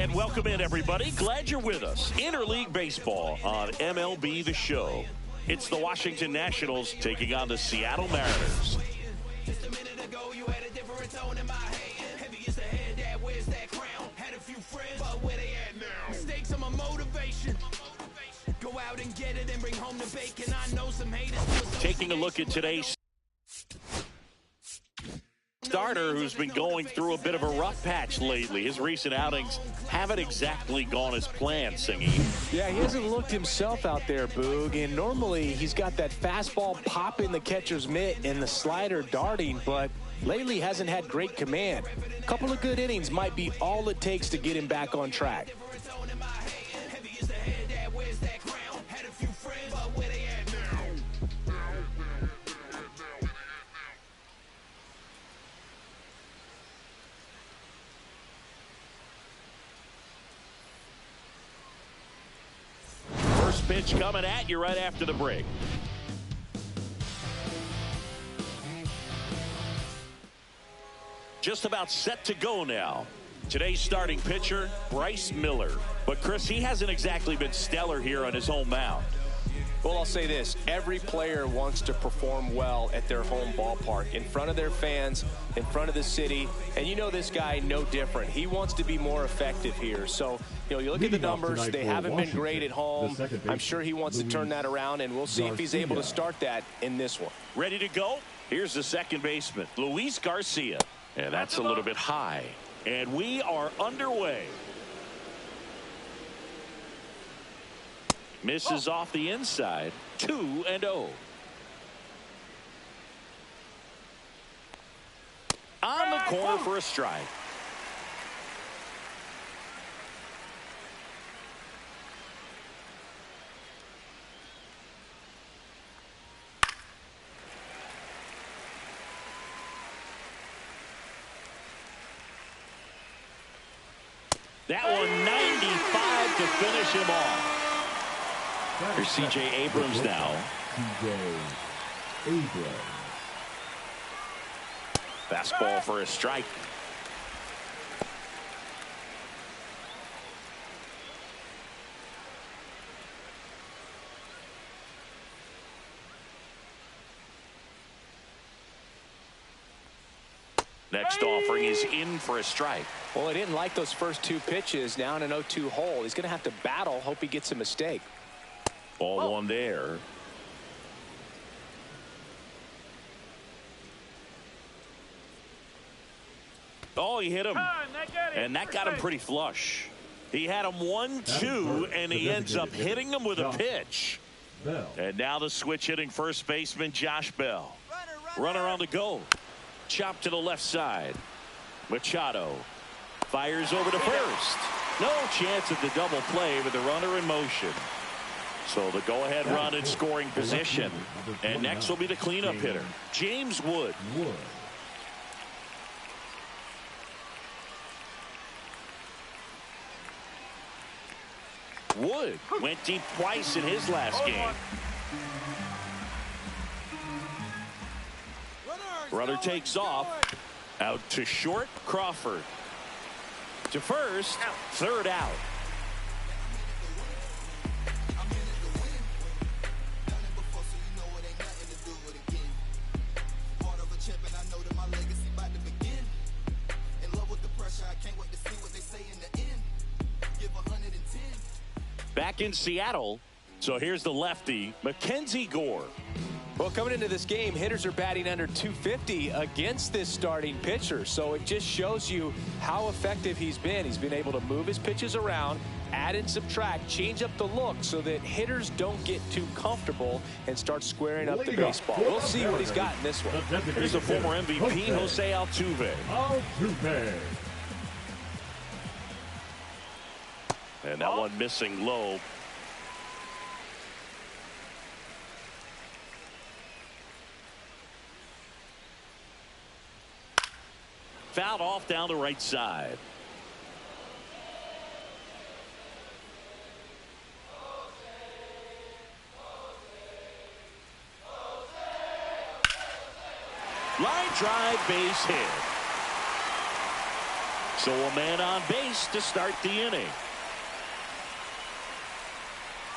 And welcome in, everybody. Glad you're with us. Interleague Baseball on MLB The Show. It's the Washington Nationals taking on the Seattle Mariners. Just a minute ago, you had a different tone in my head. Heavy is the head that wears that crown. Had a few friends, but where they at now? Mistakes are my motivation. Go out and get it and bring home the bacon. I know some haters. Taking a look at today's starter, who's been going through a bit of a rough patch lately. His recent outings haven't exactly gone as planned, Singy. Yeah, he hasn't looked himself out there, Boog, and normally he's got that fastball pop in the catcher's mitt and the slider darting, but lately hasn't had great command. A couple of good innings might be all it takes to get him back on track. Pitch coming at you right after the break. Just about set to go now. Today's starting pitcher, Bryce Miller. But Chris, he hasn't exactly been stellar here on his home mound. Well, I'll say this. Every player wants to perform well at their home ballpark, in front of their fans, in front of the city. And you know this guy no different. He wants to be more effective here. So, you look at the numbers. They haven't been great at home. I'm sure he wants to turn that around, and we'll see if he's able to start that in this one. Ready to go? Here's the second baseman, Luis Garcia. And that's a little bit high. And we are underway. Misses off the inside. 2-0. On the corner for a strike. That one 95 to finish him off. Here's C.J. Abrams now. Fastball for a strike. Next offering is in for a strike. Well, he didn't like those first two pitches. Now in an 0-2 hole. He's going to have to battle. Hope he gets a mistake. Ball one there. Oh, he hit him. And that got him pretty flush. He had him 1-2, and he ends up hitting him with a pitch. And now the switch hitting first baseman, Josh Bell. Runner on the go. Chop to the left side. Machado fires over to first. No chance at the double play with the runner in motion. So the go-ahead run in scoring position. And next will be the cleanup hitter, James Wood. Wood went deep twice in his last game. Runner takes off. Out to short, Crawford. To first, third out. Back in Seattle, so here's the lefty, Mackenzie Gore. Well, coming into this game, hitters are batting under 250 against this starting pitcher. So it just shows you how effective he's been. He's been able to move his pitches around, add and subtract, change up the look so that hitters don't get too comfortable and start squaring up the baseball. We'll see what he's got in this one. Here's the former MVP, Jose Altuve. And that one missing low. Fouled off down the right side. Line drive, base hit. So a man on base to start the inning.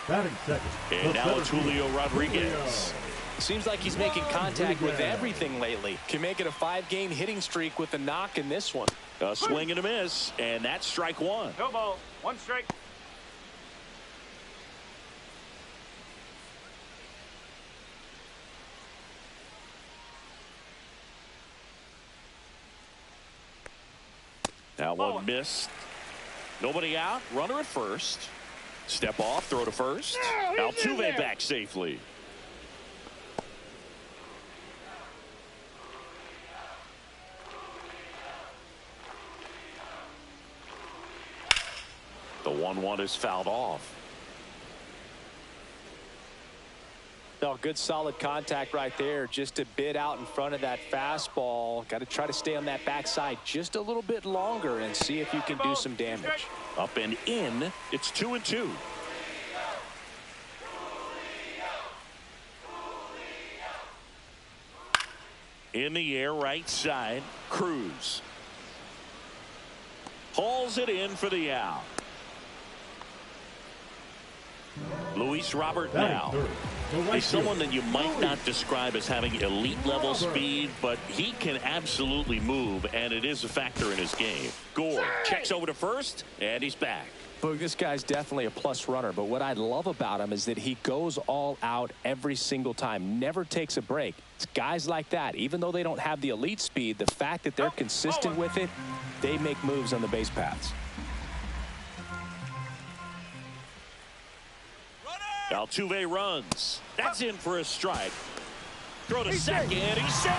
Batting second. And now it's Julio Rodriguez. Seems like he's making contact with everything lately. Can make it a 5-game hitting streak with a knock in this one. A swing and a miss, and that's strike one. No ball, 1 strike. Now one missed. Nobody out. Runner at first. Step off, throw to first. Altuve back safely. The 1-1 is fouled off. No, good solid contact right there. Just a bit out in front of that fastball. Got to try to stay on that backside just a little bit longer and see if you can do some damage. Up and in. It's 2-2. In the air, right side. Cruz hauls it in for the out. Luis Robert now. He's someone that you might not describe as having elite level speed, but he can absolutely move, and it is a factor in his game. Gore checks over to first, and he's back. But this guy's definitely a plus runner, but what I love about him is that he goes all out every single time, never takes a break. It's guys like that, even though they don't have the elite speed, the fact that they're consistent with it, they make moves on the base paths. Altuve runs. That's in for a strike. Throw to second. He's safe.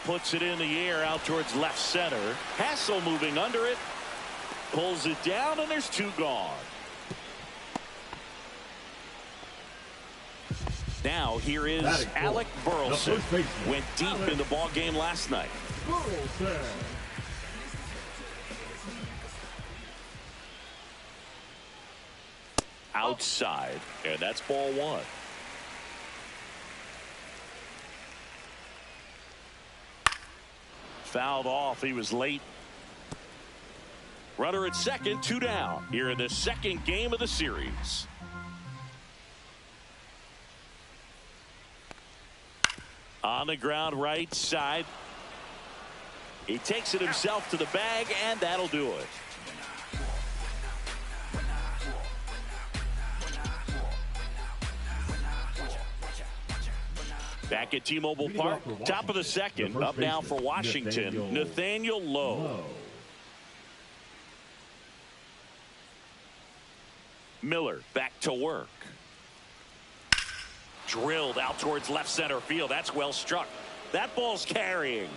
Puts it in the air out towards left center. Hassel moving under it. Pulls it down, and there's 2 gone. Now here is Alec Burleson. Went deep in the ball game last night. Outside, and that's ball 1. Fouled off. He was late. Runner at second, 2 down here in the second game of the series. On the ground, right side. He takes it himself to the bag, and that'll do it. Back at T-Mobile Park, top of the second. Up now for Washington, Nathaniel Lowe. Miller back to work. Drilled out towards left center field. That's well struck. That ball's carrying.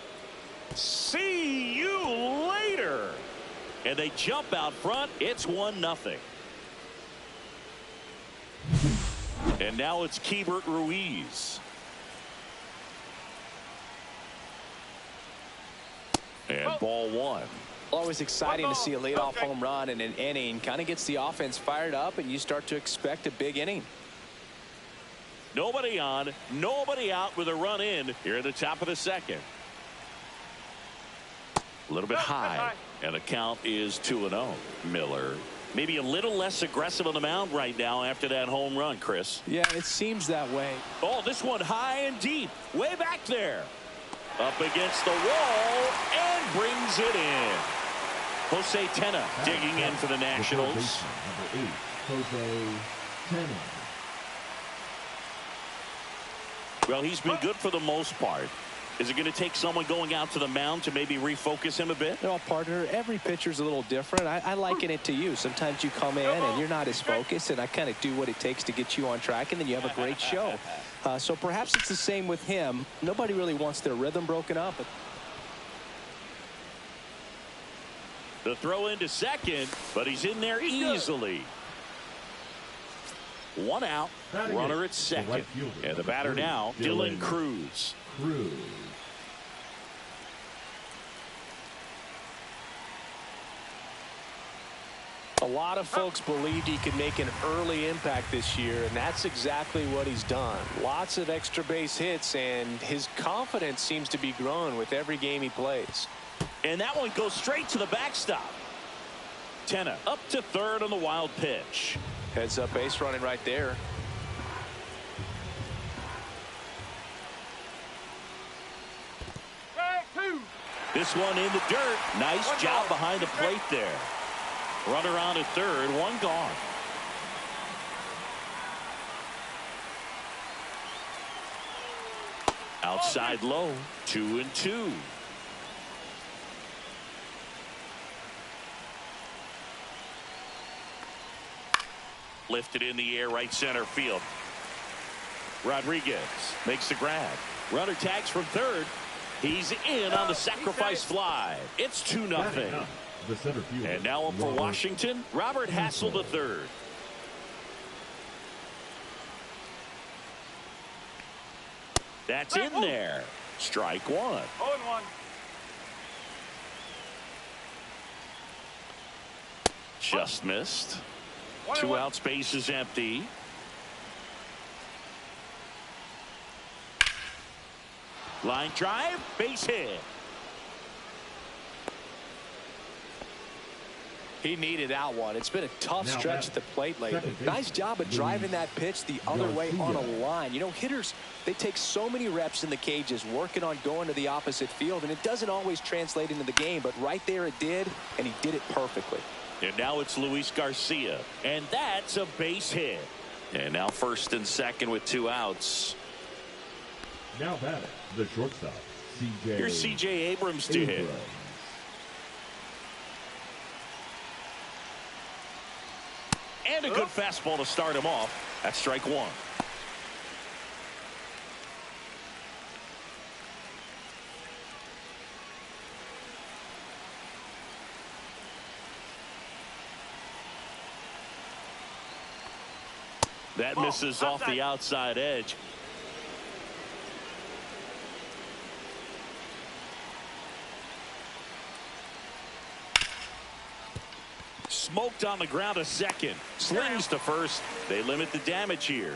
See you later. And they jump out front. It's 1-0. And now it's Keibert Ruiz. And ball 1. Always exciting to see a leadoff home run in an inning. Kind of gets the offense fired up, and you start to expect a big inning. Nobody on, nobody out with a run in here at the top of the second. A little bit high, and the count is 2-0. Miller maybe a little less aggressive on the mound right now after that home run, Chris. Yeah, it seems that way. Oh, this one high and deep, way back there. Up against the wall and brings it in. Jose Tena digging in for the Nationals. Number 8, Jose Tena. Well, he's been good for the most part. Is it going to take someone going out to the mound to maybe refocus him a bit? Well, partner, every pitcher's a little different. I liken it to you. Sometimes you come in and you're not as focused, and I kind of do what it takes to get you on track, and then you have a great show. So perhaps it's the same with him. Nobody really wants their rhythm broken up. The throw into second, but he's in there easily. 1 out, runner at second. And the batter now, Dylan Cruz. A lot of folks believed he could make an early impact this year, and that's exactly what he's done. Lots of extra base hits, and his confidence seems to be growing with every game he plays. And that one goes straight to the backstop. Tenna up to third on the wild pitch. Heads up base running right there. This one in the dirt. Nice job behind the plate there. Runner on at third, one gone. Outside low, 2-2. Lifted in the air, right center field. Rodriguez makes the grab. Runner tags from third. He's in on the sacrifice fly. It's 2-0. And now on for Washington, Robert Hassel the third. That's in there. Strike one. 0-1. Just missed. 2 outs, base is empty. Line drive, base hit. He needed that one. It's been a tough stretch at the plate lately. Nice job of driving that pitch the other way on a line. You know, hitters, they take so many reps in the cages working on going to the opposite field, and it doesn't always translate into the game, but right there it did, and he did it perfectly. And now it's Luis Garcia, and that's a base hit. And now first and second with 2 outs. Now batting, the shortstop, C.J. Here's C.J. Abrams to hit. And a good fastball to start him off. That's strike one. That misses off the outside edge. Smoked on the ground to second. Slings to first. They limit the damage here.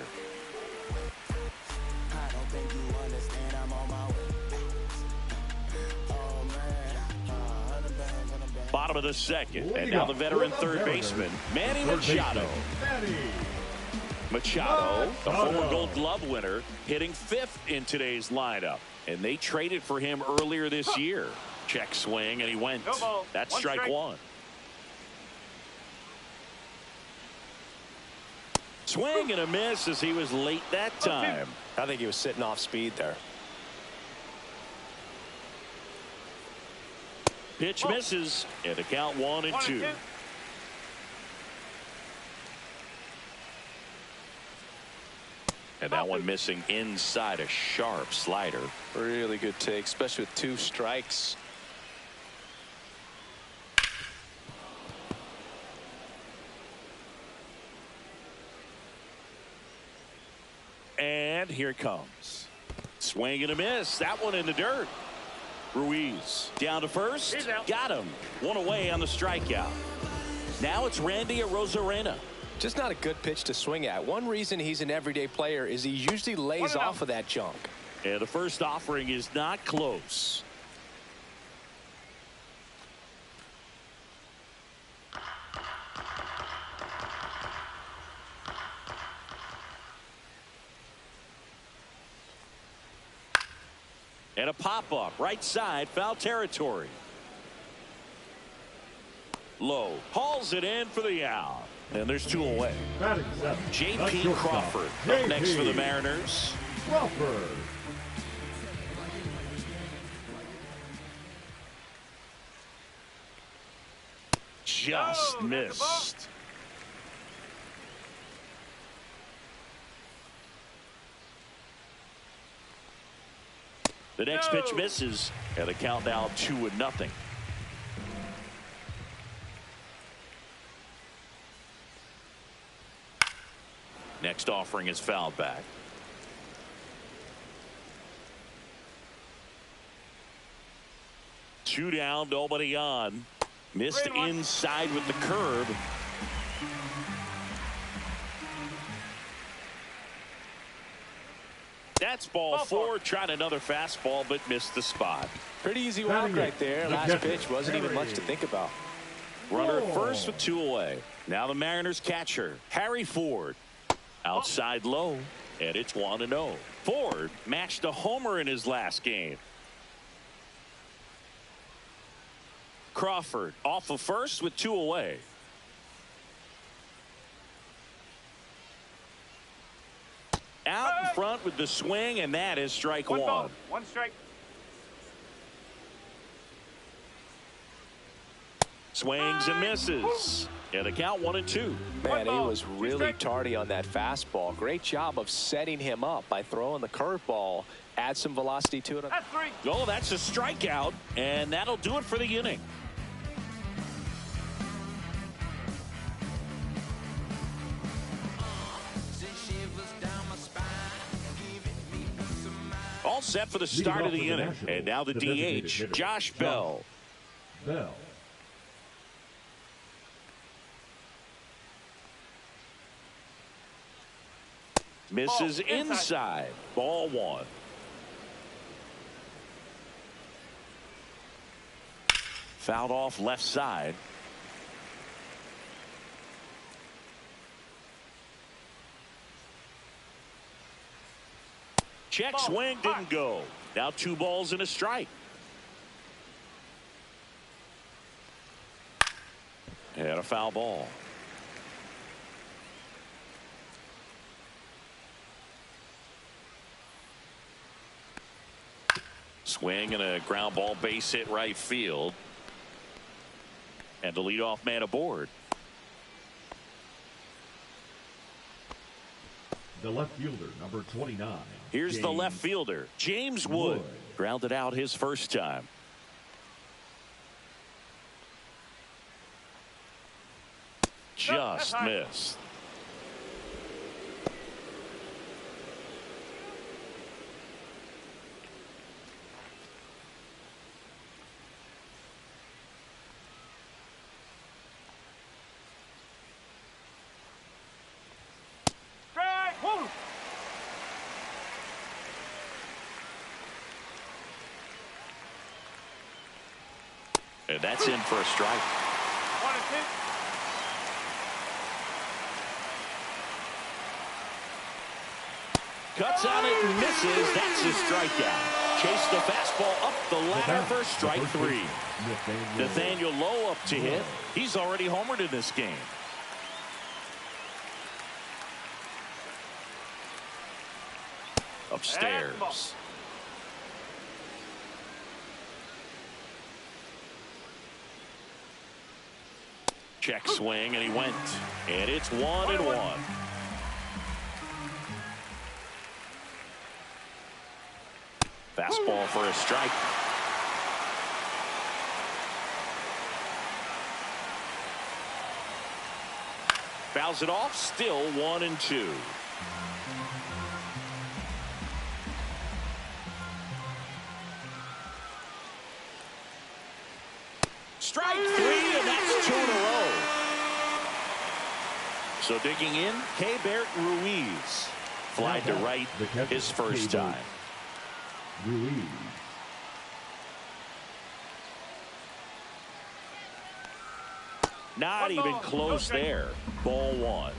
Bottom of the second. And now the veteran third baseman, Manny Machado. Machado, the former Gold Glove winner, hitting 5th in today's lineup. And they traded for him earlier this year. Check swing, and he went. That's strike one. Swing and a miss as he was late that time. I think he was sitting off speed there. Pitch misses, and the count 1-2. And that one missing inside, a sharp slider. Really good take, especially with 2 strikes. And here it comes. Swing and a miss. That one in the dirt. Ruiz down to first. Got him. One away on the strikeout. Now it's Randy Arozarena. Just not a good pitch to swing at. One reason he's an everyday player is he usually lays off of that junk. And the first offering is not close. And a pop-up, right side, foul territory. Low, hauls it in for the out. And there's 2 away. J.P. Crawford up next for the Mariners. Crawford. Just missed. The next pitch misses, and the count now 2-0. Next offering is fouled back. Two down, nobody on. Missed inside with the curve. That's ball four. Tried another fastball, but missed the spot. Pretty easy walk right there. Last pitch wasn't even much to think about. Runner at first with 2 away. Now the Mariners catcher, Harry Ford. Outside low, and it's 1-0. Ford matched a homer in his last game. Crawford off of first with 2 away. Out in front with the swing, and that is strike one. Ball, 1 strike. Swings and misses. And the count 1-2. Man, he was really tardy on that fastball. Great job of setting him up by throwing the curveball. Add some velocity to it. That's 3. Oh, that's a strikeout, and that'll do it for the inning. All set for the start of the inning. And now the DH, Josh Bell. Misses inside. Ball 1. Fouled off left side. Check swing didn't go. Now 2 balls and a strike. And a foul ball. Swing and a ground ball, base hit right field. And the leadoff man aboard. The left fielder, number 29. Here's the left fielder, James Wood. Grounded out his first time. Just missed. And that's in for a strike. 1-2. Cuts on it and misses. That's a strikeout. Chase the fastball up the ladder for strike 3. Nathaniel Lowe up to hit. He's already homered in this game. Upstairs. Check swing, and he went. And it's 1-1. Fastball for a strike. Fouls it off, still 1-2. Strike 3, and that's 2 in a row. So digging in, Keibert Ruiz. Flied to right his first time. Ruiz. Not even close there. Ball 1.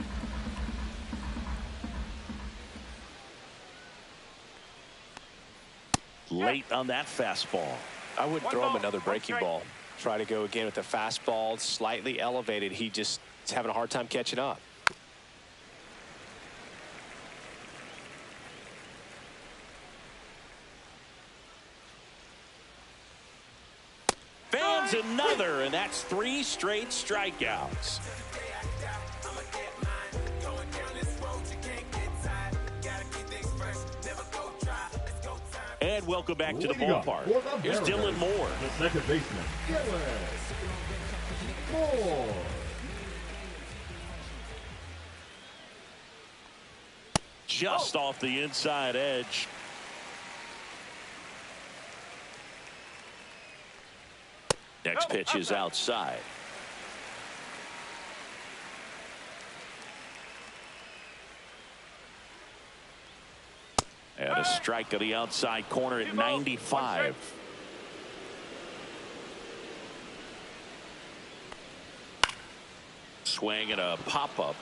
Late on that fastball. I wouldn't throw him another breaking ball. Try to go again with the fastball, slightly elevated. He just is having a hard time catching up. Fans another, and that's 3 straight strikeouts. And welcome back to the ballpark. Here's Dylan Moore. The second baseman, Dylan Moore. Just off the inside edge. Next pitch is outside. And a strike of the outside corner at 95. Swing and a pop-up.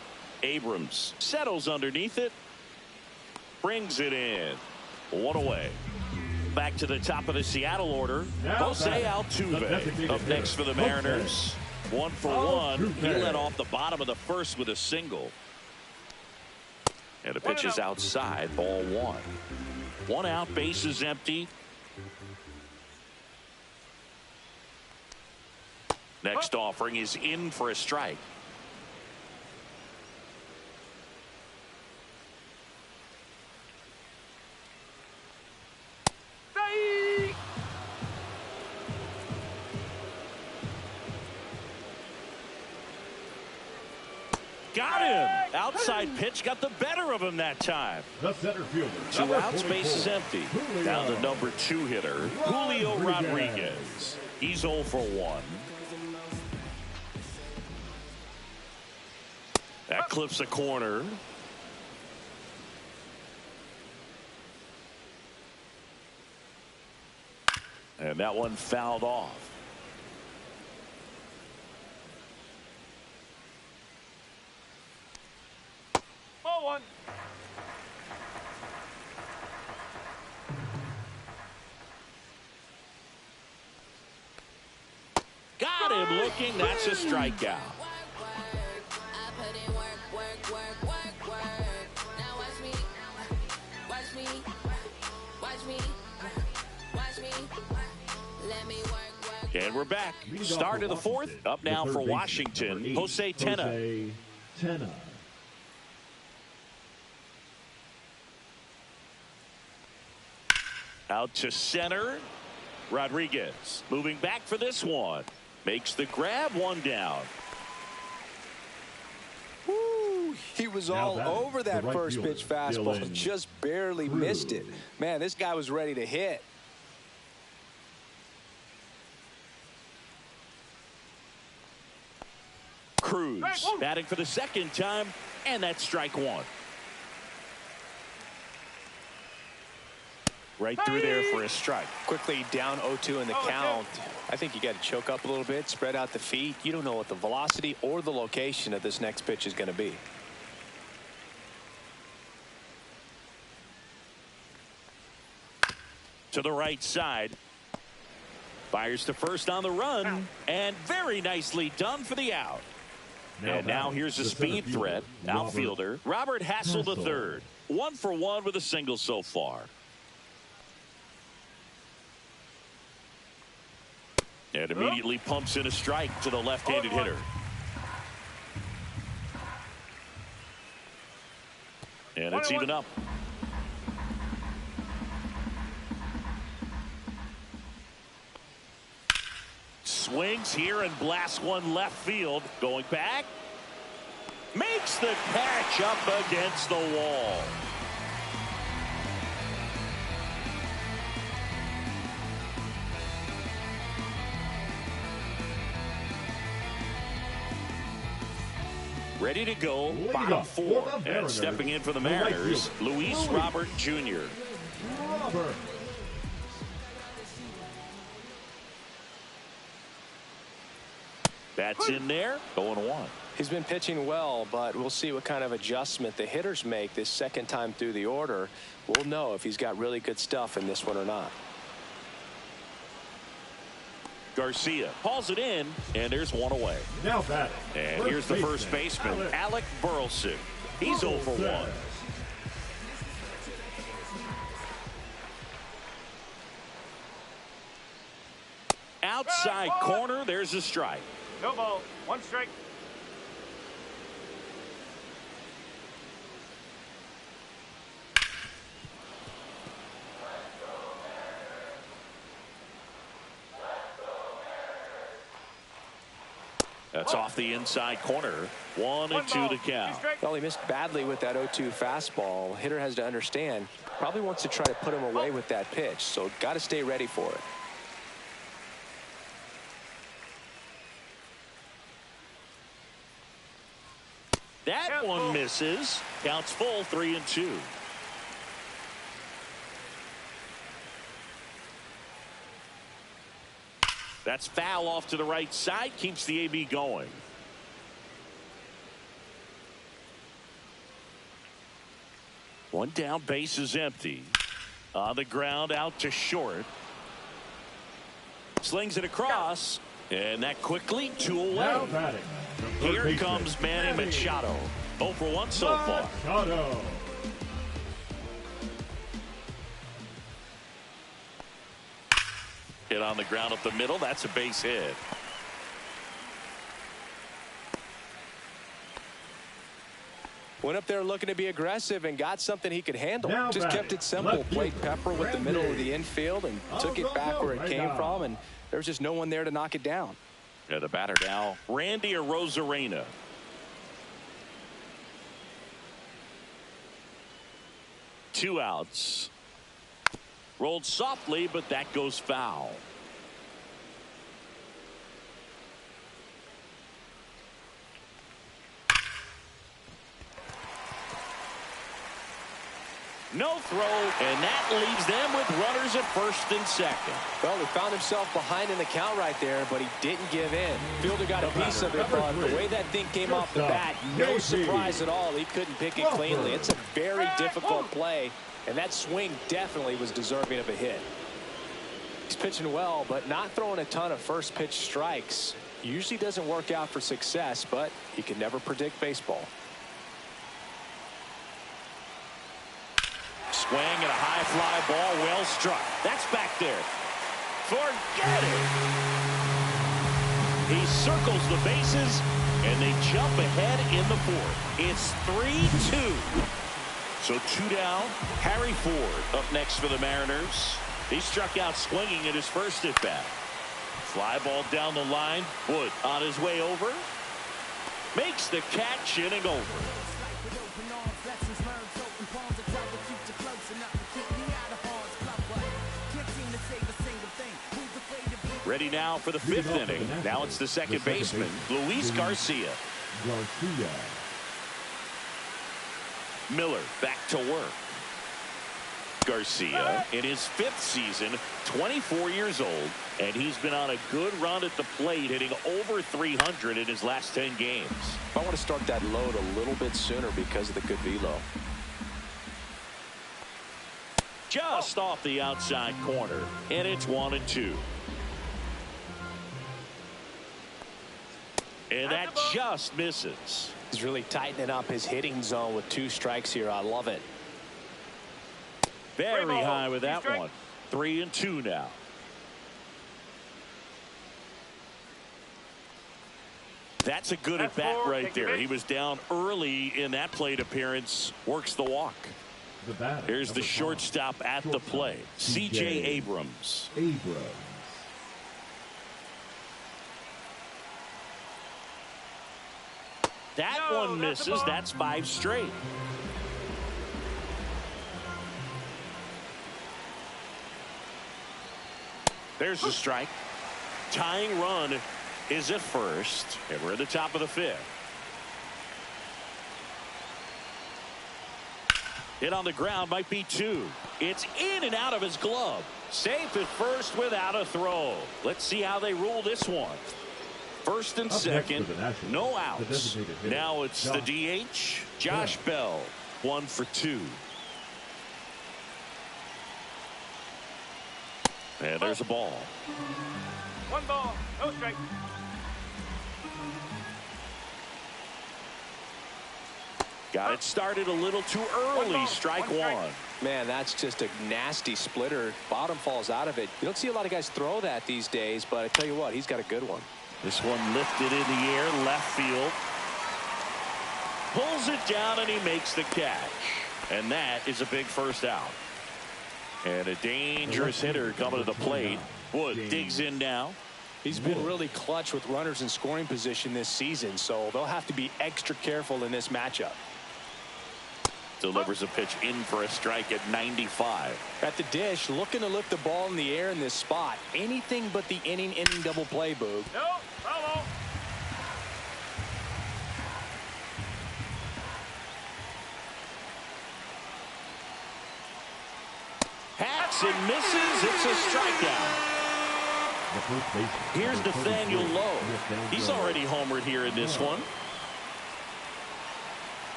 Abrams settles underneath it. Brings it in. One away. Back to the top of the Seattle order. Jose Altuve up next for the Mariners. 1 for 1. He led off the bottom of the first with a single. And the pitch is outside. Ball 1. 1 out. Base is empty. Next offering is in for a strike. Got him. Outside pitch got the better of him that time. The center fielder. 2 outs, base is empty. Down to number 2 hitter, Julio Rodriguez. He's 0 for 1. That clips a corner. And that one fouled off. Ball 1. Got him looking. That's a strikeout. And we're back. Start of the 4th. Up now for Washington, Jose Tena. Out to center. Rodriguez moving back for this one. Makes the grab. 1 down. Woo, he was all over that first pitch fastball. Just barely missed it. Man, this guy was ready to hit. Cruz batting for the 2nd time, and that's strike 1. Right through there for a strike. Quickly down 0-2 in the count. I think you got to choke up a little bit, spread out the feet. You don't know what the velocity or the location of this next pitch is going to be. To the right side. Fires to first on the run, and very nicely done for the out. And now here's a speed threat. Outfielder Robert Hassel III. 1 for 1 with a single so far. And immediately pumps in a strike to the left-handed hitter. And it's even up. Swings here and blasts one left field. Going back. Makes the catch up against the wall. Ready to go, bottom 4. And stepping in for the Mariners, Luis Robert Jr. That's in there, 0-1. He's been pitching well, but we'll see what kind of adjustment the hitters make this 2nd time through the order. We'll know if he's got really good stuff in this one or not. Garcia calls it in, and there's 1 away. Now batting. And here's the first baseman, Alec Burleson. He's 0 for 1. Outside corner, there's a strike. No ball. 1 strike. That's off the inside corner. 1-2 to count. Well, he missed badly with that 0-2 fastball. Hitter has to understand, probably wants to try to put him away with that pitch, so got to stay ready for it. That one misses. Counts full, 3-2. That's foul off to the right side. Keeps the AB going. One down, base is empty. On the ground, out to short. Slings it across. And that quickly, 2 away. Here comes Manny Machado. 0 for 1 so far. Machado. Hit on the ground up the middle. That's a base hit. Went up there looking to be aggressive and got something he could handle. Now Just kept it simple. Played pepper with the middle of the infield and took it back where it came from. And there was just no one there to knock it down. Yeah, the batter now, Randy Arozarena. Two outs. Rolled softly, but that goes foul. No throw, and that leaves them with runners at first and second. Well, he found himself behind in the count right there, but he didn't give in. Fielder got a piece of it, but the way that thing came off the bat, no surprise at all. He couldn't pick it cleanly. It's a very difficult play, and that swing definitely was deserving of a hit. He's pitching well, but not throwing a ton of first pitch strikes. Usually doesn't work out for success, but you can never predict baseball. Swing and a high fly ball, well struck. That's back there. Forget it. He circles the bases, and they jump ahead in the 4th. It's 3-2. So 2 down. Harry Ford up next for the Mariners. He struck out swinging at his first at bat. Fly ball down the line. Wood on his way over. Makes the catch, inning over. Ready now for the 5th inning. Now it's the second baseman, Luis Garcia. Miller back to work. Garcia in his 5th season, 24 years old, and he's been on a good run at the plate, hitting over 300 in his last 10 games. I want to start that load a little bit sooner because of the good velo. Just off the outside corner, and it's 1-2. And that just misses. He's really tightening up his hitting zone with 2 strikes here. I love it. Very high with that one. 3-2 now. That's a good at bat right there. He was down early in that plate appearance. Works the walk. Here's the shortstop at the plate, C.J. Abrams. That one misses. That's 5 straight. There's the strike. Tying run is at first, and we're at the top of the 5th. Hit on the ground, might be 2. It's in and out of his glove. Safe at first without a throw. Let's see how they rule this one. First and second, no outs. Now it's the DH, Josh Bell, 1 for 2. And there's a ball. 1 ball, no strike. Got it started a little too early. Strike 1. Man, that's just a nasty splitter. Bottom falls out of it. You don't see a lot of guys throw that these days, but I tell you what, he's got a good one. This one lifted in the air, left field. Pulls it down, and he makes the catch. And that is a big first out. And a dangerous hitter coming to the plate. Wood digs in now. He's been really clutch with runners in scoring position this season, so they'll have to be extra careful in this matchup. Delivers a pitch in for a strike at 95. At the dish, looking to lift the ball in the air in this spot. Anything but the inning double play, Boog. No, follow. Hacks and misses. It's a strikeout. The first baseman. Here's Number Nathaniel 33, Lowe. Nathaniel He's already homered here in this one.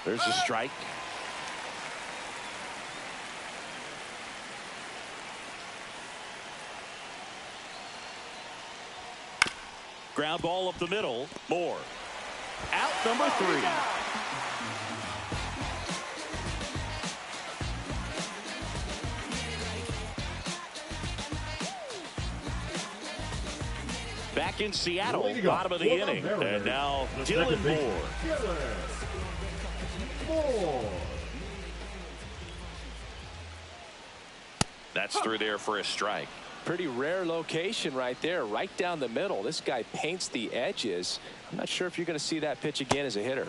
There's a strike. Ground ball up the middle. Moore. Out number 3. Back in Seattle, bottom of the inning. And now Dylan Moore. That's through there for a strike. Pretty rare location right there, right down the middle. This guy paints the edges. I'm not sure if you're going to see that pitch again as a hitter.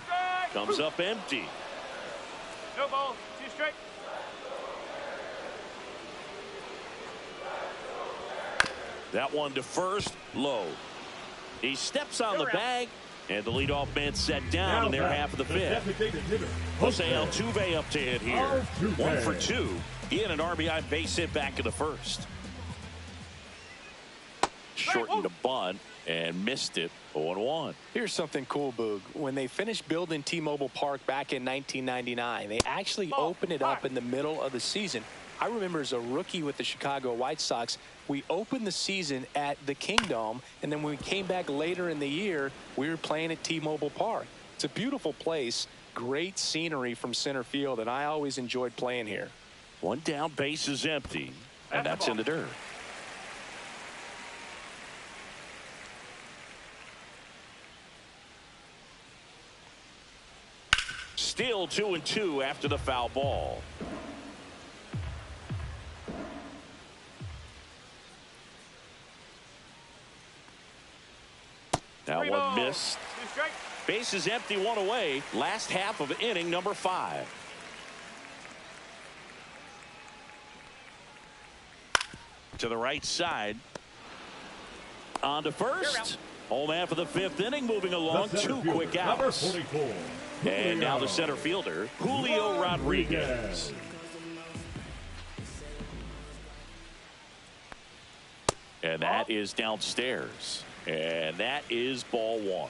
Comes up empty. No ball. 2 strike. That one to first, low. He steps on the bag, and the leadoff man set down in their half of the 5th. Jose Altuve up to hit here. 1 for 2. He had an RBI base hit back in the 1st. Shortened a bunt and missed it. 0-1. Here's something cool, Boog. When they finished building T-Mobile Park back in 1999, they actually opened it up in the middle of the season. I remember as a rookie with the Chicago White Sox, we opened the season at the Kingdome, and then when we came back later in the year, we were playing at T-Mobile Park. It's a beautiful place, great scenery from center field, and I always enjoyed playing here. 1 down, base is empty, and that's in the dirt. Still 2-2 after the foul ball. That one missed. 2 strike. Base is empty, 1 away. Last half of inning number 5. To the right side. On to first. Home half of the 5th inning, moving along. 2 quick outs. And now the center fielder, Julio Rodriguez. And that is downstairs. And that is ball 1.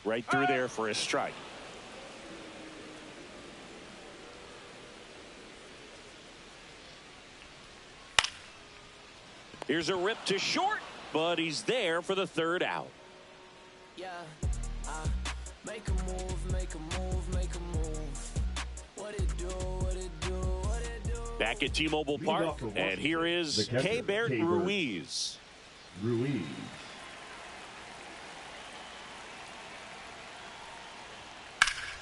Right through there for a strike. Here's a rip to short, but he's there for the 3rd out. Yeah, make a move, make a move, make a move. What it do, what it do, what it do. Back at T-Mobile Park, and here is Keibert Ruiz.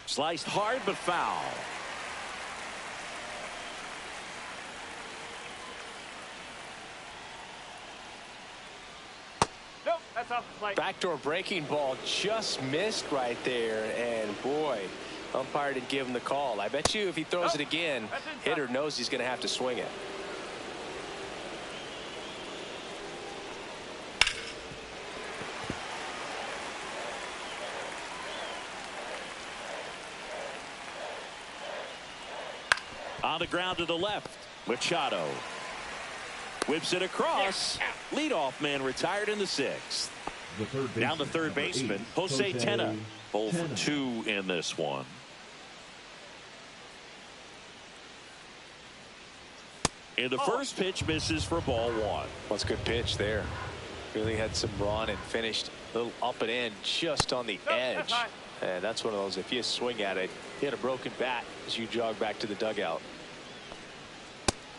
Sliced hard but foul. Nope, that's off the plate. Backdoor breaking ball just missed right there, and boy, umpire didn't give him the call. I bet you if he throws it again, hitter knows he's going to have to swing it. On the ground to the left, Machado whips it across. Leadoff man retired in the 6th. Down the third baseman, Jose Tena. 0 for 2 in this one. And the first pitch misses for ball 1. What's a good pitch there. Really had some run and finished a little up and in just on the edge. And that's one of those, if you swing at it, you had a broken bat as you jog back to the dugout.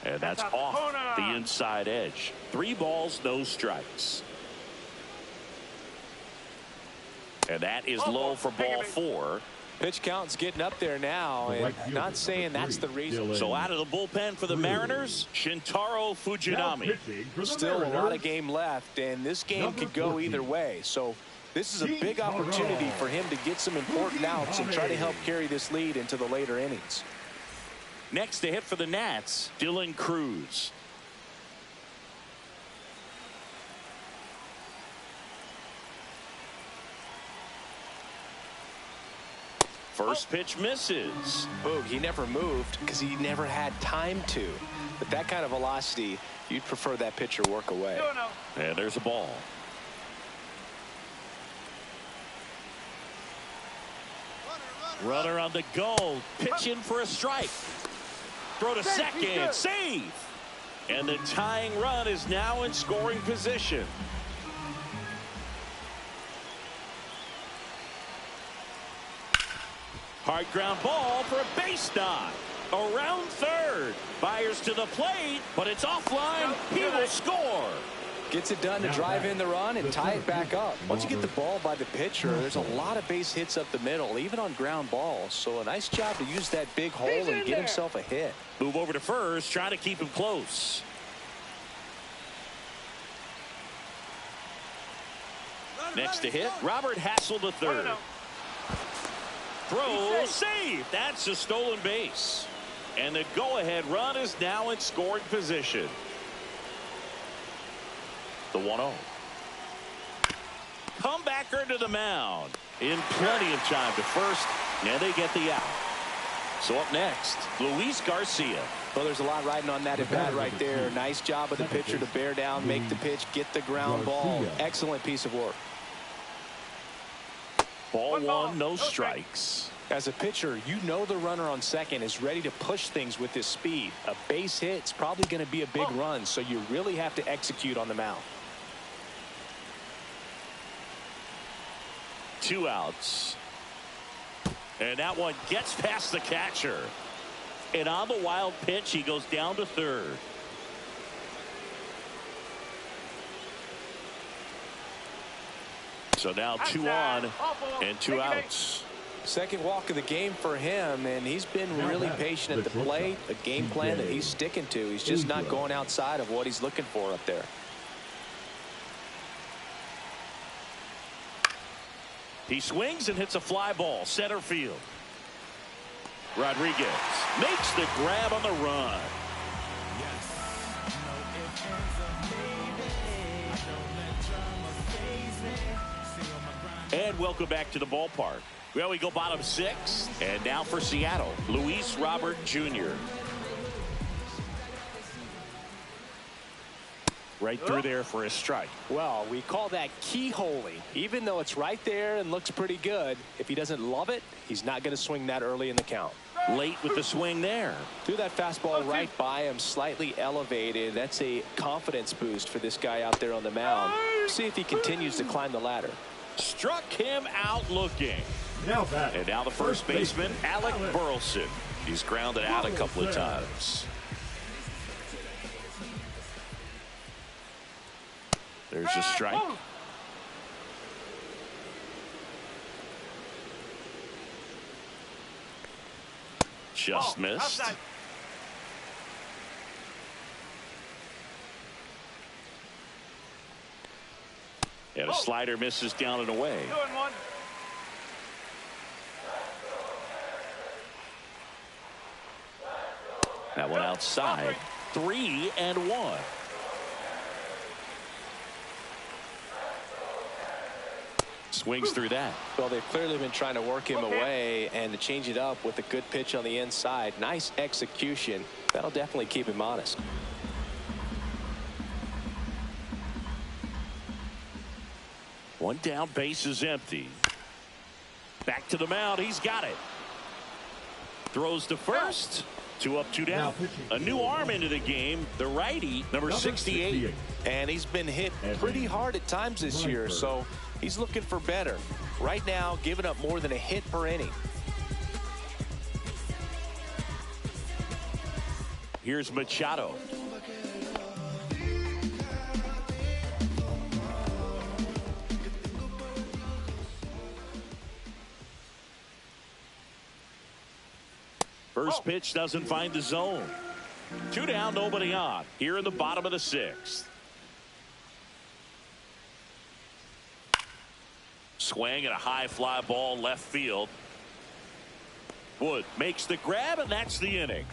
And that's off the inside edge. 3 balls, no strikes. And that is low for ball 4. Pitch count's getting up there now, and not saying that's the reason. So out of the bullpen for the Mariners, Shintaro Fujinami. Still a lot of game left, and this game could go either way. So this is a big opportunity for him to get some important outs and try to help carry this lead into the later innings. Next to hit for the Nats, Dylan Cruz. First pitch misses. Boog, he never moved because he never had time to. But that kind of velocity, you'd prefer that pitcher work away. And there's a ball. Runner on the go. Pitching for a strike. Throw to second. Save. And the tying run is now in scoring position. Hard ground ball for a base knock. Around third. Byers to the plate, but it's offline. He will score. Gets it done to drive in the run and tie it back up. Once you get the ball by the pitcher, there's a lot of base hits up the middle, even on ground balls. So a nice job to use that big hole and get himself a hit. Move over to first, trying to keep him close. Next to hit, Robert Hassel to third. Throw, save. That's a stolen base. And the go-ahead run is now in scoring position. The 1-0. Comebacker to the mound. In plenty of time to first, and they get the out. So up next, Luis Garcia. Well, there's a lot riding on that at bat right there. Nice job of the pitcher to bear down, make the pitch, get the ground ball. Excellent piece of work. Ball one, no strikes. As a pitcher, you know the runner on second is ready to push things with his speed. A base hit's probably going to be a big run, so you really have to execute on the mound. 2 outs. And that one gets past the catcher. And on the wild pitch, he goes down to third. So now 2 on and 2 outs. Second walk of the game for him, and he's been really patient at the plate. A game plan that he's sticking to. He's just not going outside of what he's looking for up there. He swings and hits a fly ball center field. Rodriguez makes the grab on the run. And welcome back to the ballpark. Well, we go bottom 6, and now for Seattle, Luis Robert Jr. Right through there for a strike. Well, we call that keyholing. Even though it's right there and looks pretty good, if he doesn't love it, he's not going to swing that early in the count. Late with the swing there. Threw that fastball right by him, slightly elevated. That's a confidence boost for this guy out there on the mound. See if he continues to climb the ladder. Struck him out looking. And now the first baseman, Alec Burleson. He's grounded out a couple of times. There's a strike. Just missed. And a slider misses down and away. 2-1. That one outside. 3-1. Swings through that. Well, they've clearly been trying to work him away, and to change it up with a good pitch on the inside. Nice execution. That'll definitely keep him honest. One down, base is empty. Back to the mound. He's got it. Throws to first. 2 up, 2 down. A new arm into the game. The righty, number 68. And he's been hit pretty hard at times this year, so he's looking for better. Right now, giving up more than a hit per inning. Here's Machado. First pitch doesn't find the zone. 2 down, nobody on. Here in the bottom of the 6th. Swing and a high fly ball left field. Wood makes the grab, and that's the inning.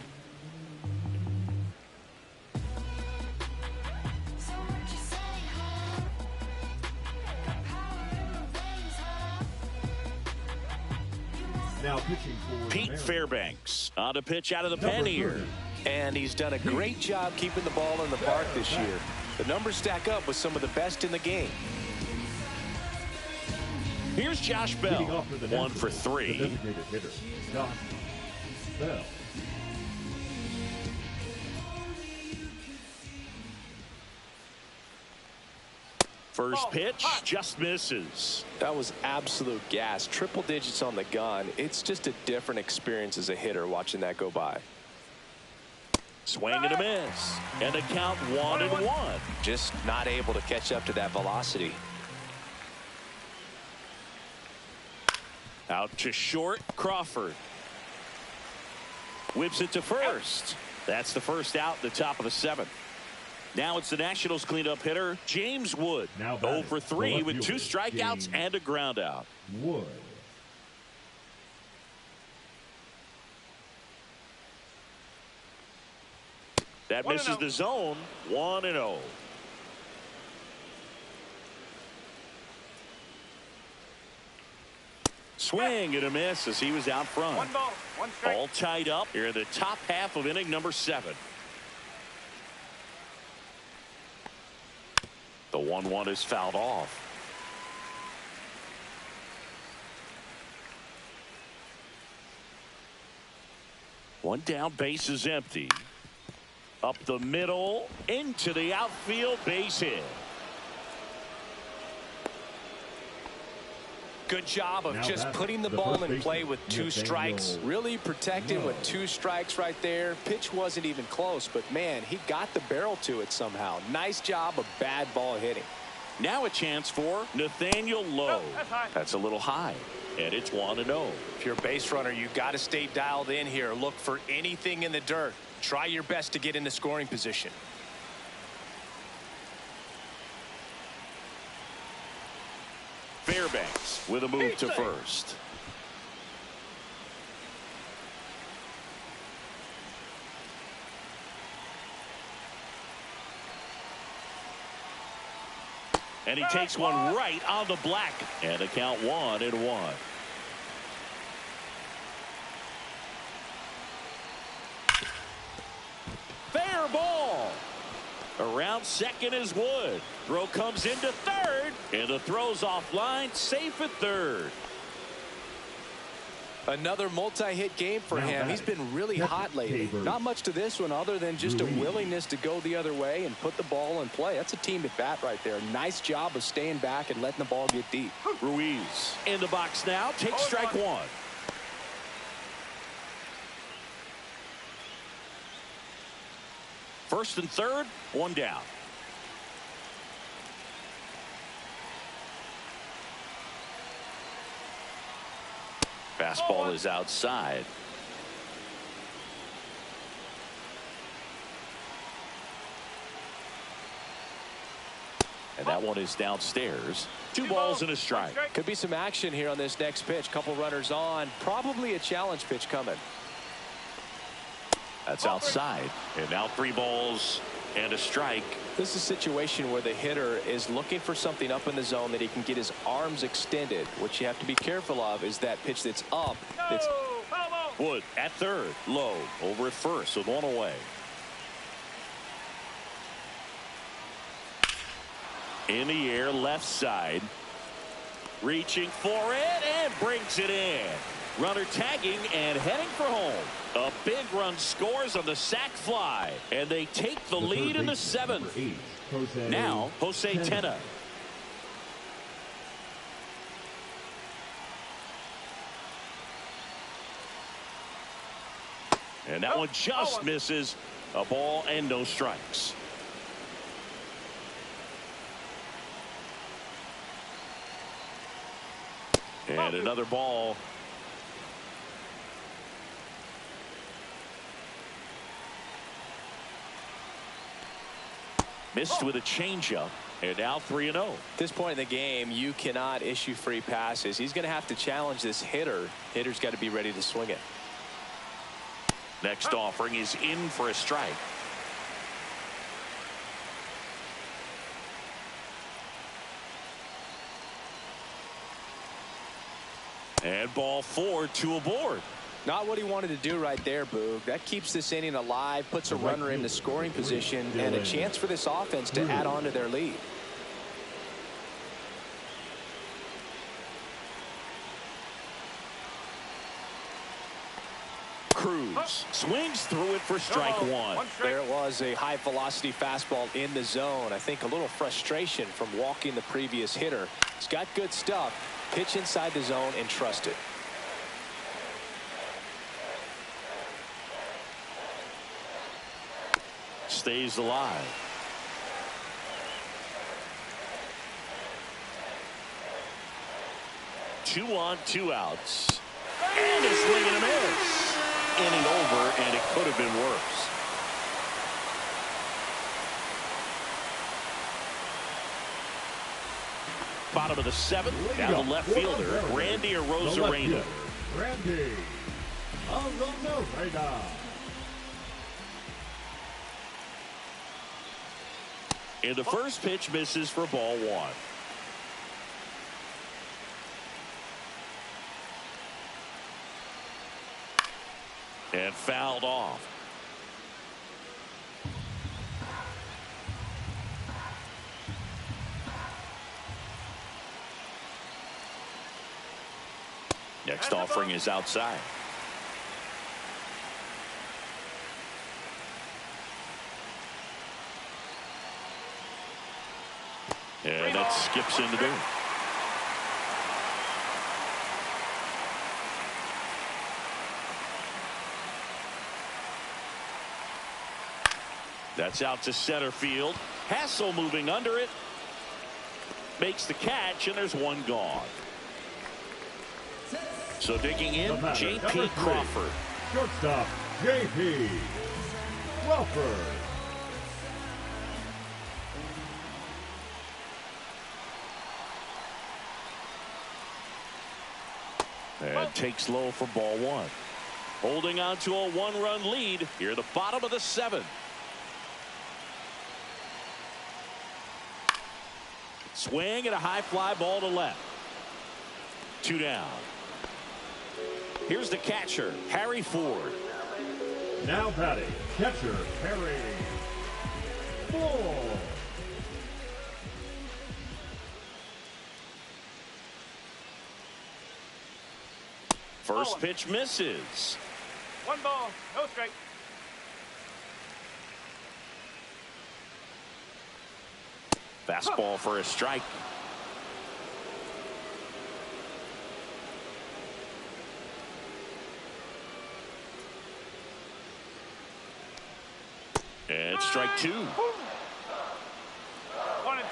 Now pitching for Pete Fairbanks on to pitch out of the pen here. And he's done a great job keeping the ball in the park this year. The numbers stack up with some of the best in the game. Here's Josh Bell, 1 for 3. The designated hitter, Josh Bell. First pitch just misses. That was absolute gas. Triple digits on the gun. It's just a different experience as a hitter watching that go by. Swing and a miss. And the count 1-1. Just not able to catch up to that velocity. Out to short, Crawford. Whips it to first. That's the first out, the top of the 7th. Now it's the Nationals cleanup hitter, James Wood. 0 for 3 with 2 strikeouts and a ground out. Wood. That misses the zone. 1-0. Swing and a miss as he was out front. 1 ball, 1 strike. All tied up here in the top half of inning number 7. The 1-1 is fouled off. One down, base is empty. Up the middle, into the outfield, base hit. Good job of just putting the ball in play with 2 strikes. Really protected with 2 strikes right there. Pitch wasn't even close, but man, he got the barrel to it somehow. Nice job of bad ball hitting. Now a chance for Nathaniel Lowe. That's a little high, and it's 1-0. If you're a base runner, you got to stay dialed in here. Look for anything in the dirt. Try your best to get into scoring position. Fairbanks with a move to first. And he takes one right on the black. And the count 1-1. Fair ball. Around second is Wood. Throw comes into third. And the throw's offline. Safe at third. Another multi-hit game for him. He's been really hot lately. Not much to this one other than just a willingness to go the other way and put the ball in play. That's a team at bat right there. Nice job of staying back and letting the ball get deep. Ruiz in the box now. Takes strike 1. First and third, 1 down. Fastball is outside. And that one is downstairs. 2 balls and a strike. Could be some action here on this next pitch. Couple runners on. Probably a challenge pitch coming. That's outside. And now 3 balls and a strike. This is a situation where the hitter is looking for something up in the zone that he can get his arms extended. What you have to be careful of is that pitch that's up. Wood at third. Low over at first with 1 away. In the air, left side. Reaching for it and brings it in. Runner tagging and heading for home. A big run scores on the sac fly. And they take the lead in the 7th. Now, Jose Tena. And that one just misses. A ball and no strikes. And another ball. Missed with a changeup. And now 3-0. At this point in the game, you cannot issue free passes. He's going to have to challenge this hitter. Hitter's got to be ready to swing it. Next offering is in for a strike. And ball 4, 2 aboard. Not what he wanted to do right there, Boog. That keeps this inning alive, puts a runner in the scoring position, and a chance for this offense to add on to their lead. Cruz swings through it for strike 1. There it was, a high-velocity fastball in the zone. I think a little frustration from walking the previous hitter. He's got good stuff. Pitch inside the zone and trust it. Stays alive. Two on, 2 outs. And a swing and a miss. Inning over, and it could have been worse. Bottom of the 7th, down the left fielder, Randy Arozarena. Randy Arozarena. And the first pitch misses for ball 1. And fouled off. Next offering is outside. And that skips into there. That's out to center field. Hassel moving under it. Makes the catch, and there's one gone. So digging in, J.P. Crawford. Shortstop, J.P. Crawford. And takes low for ball 1. Holding on to a 1-run lead here at the bottom of the 7th. Swing and a high fly ball to left. 2 down. Here's the catcher, Harry Ford. Now batting, catcher, Harry Ford. First pitch misses. 1 ball, no strike. Fastball for a strike. And strike 2. 1 and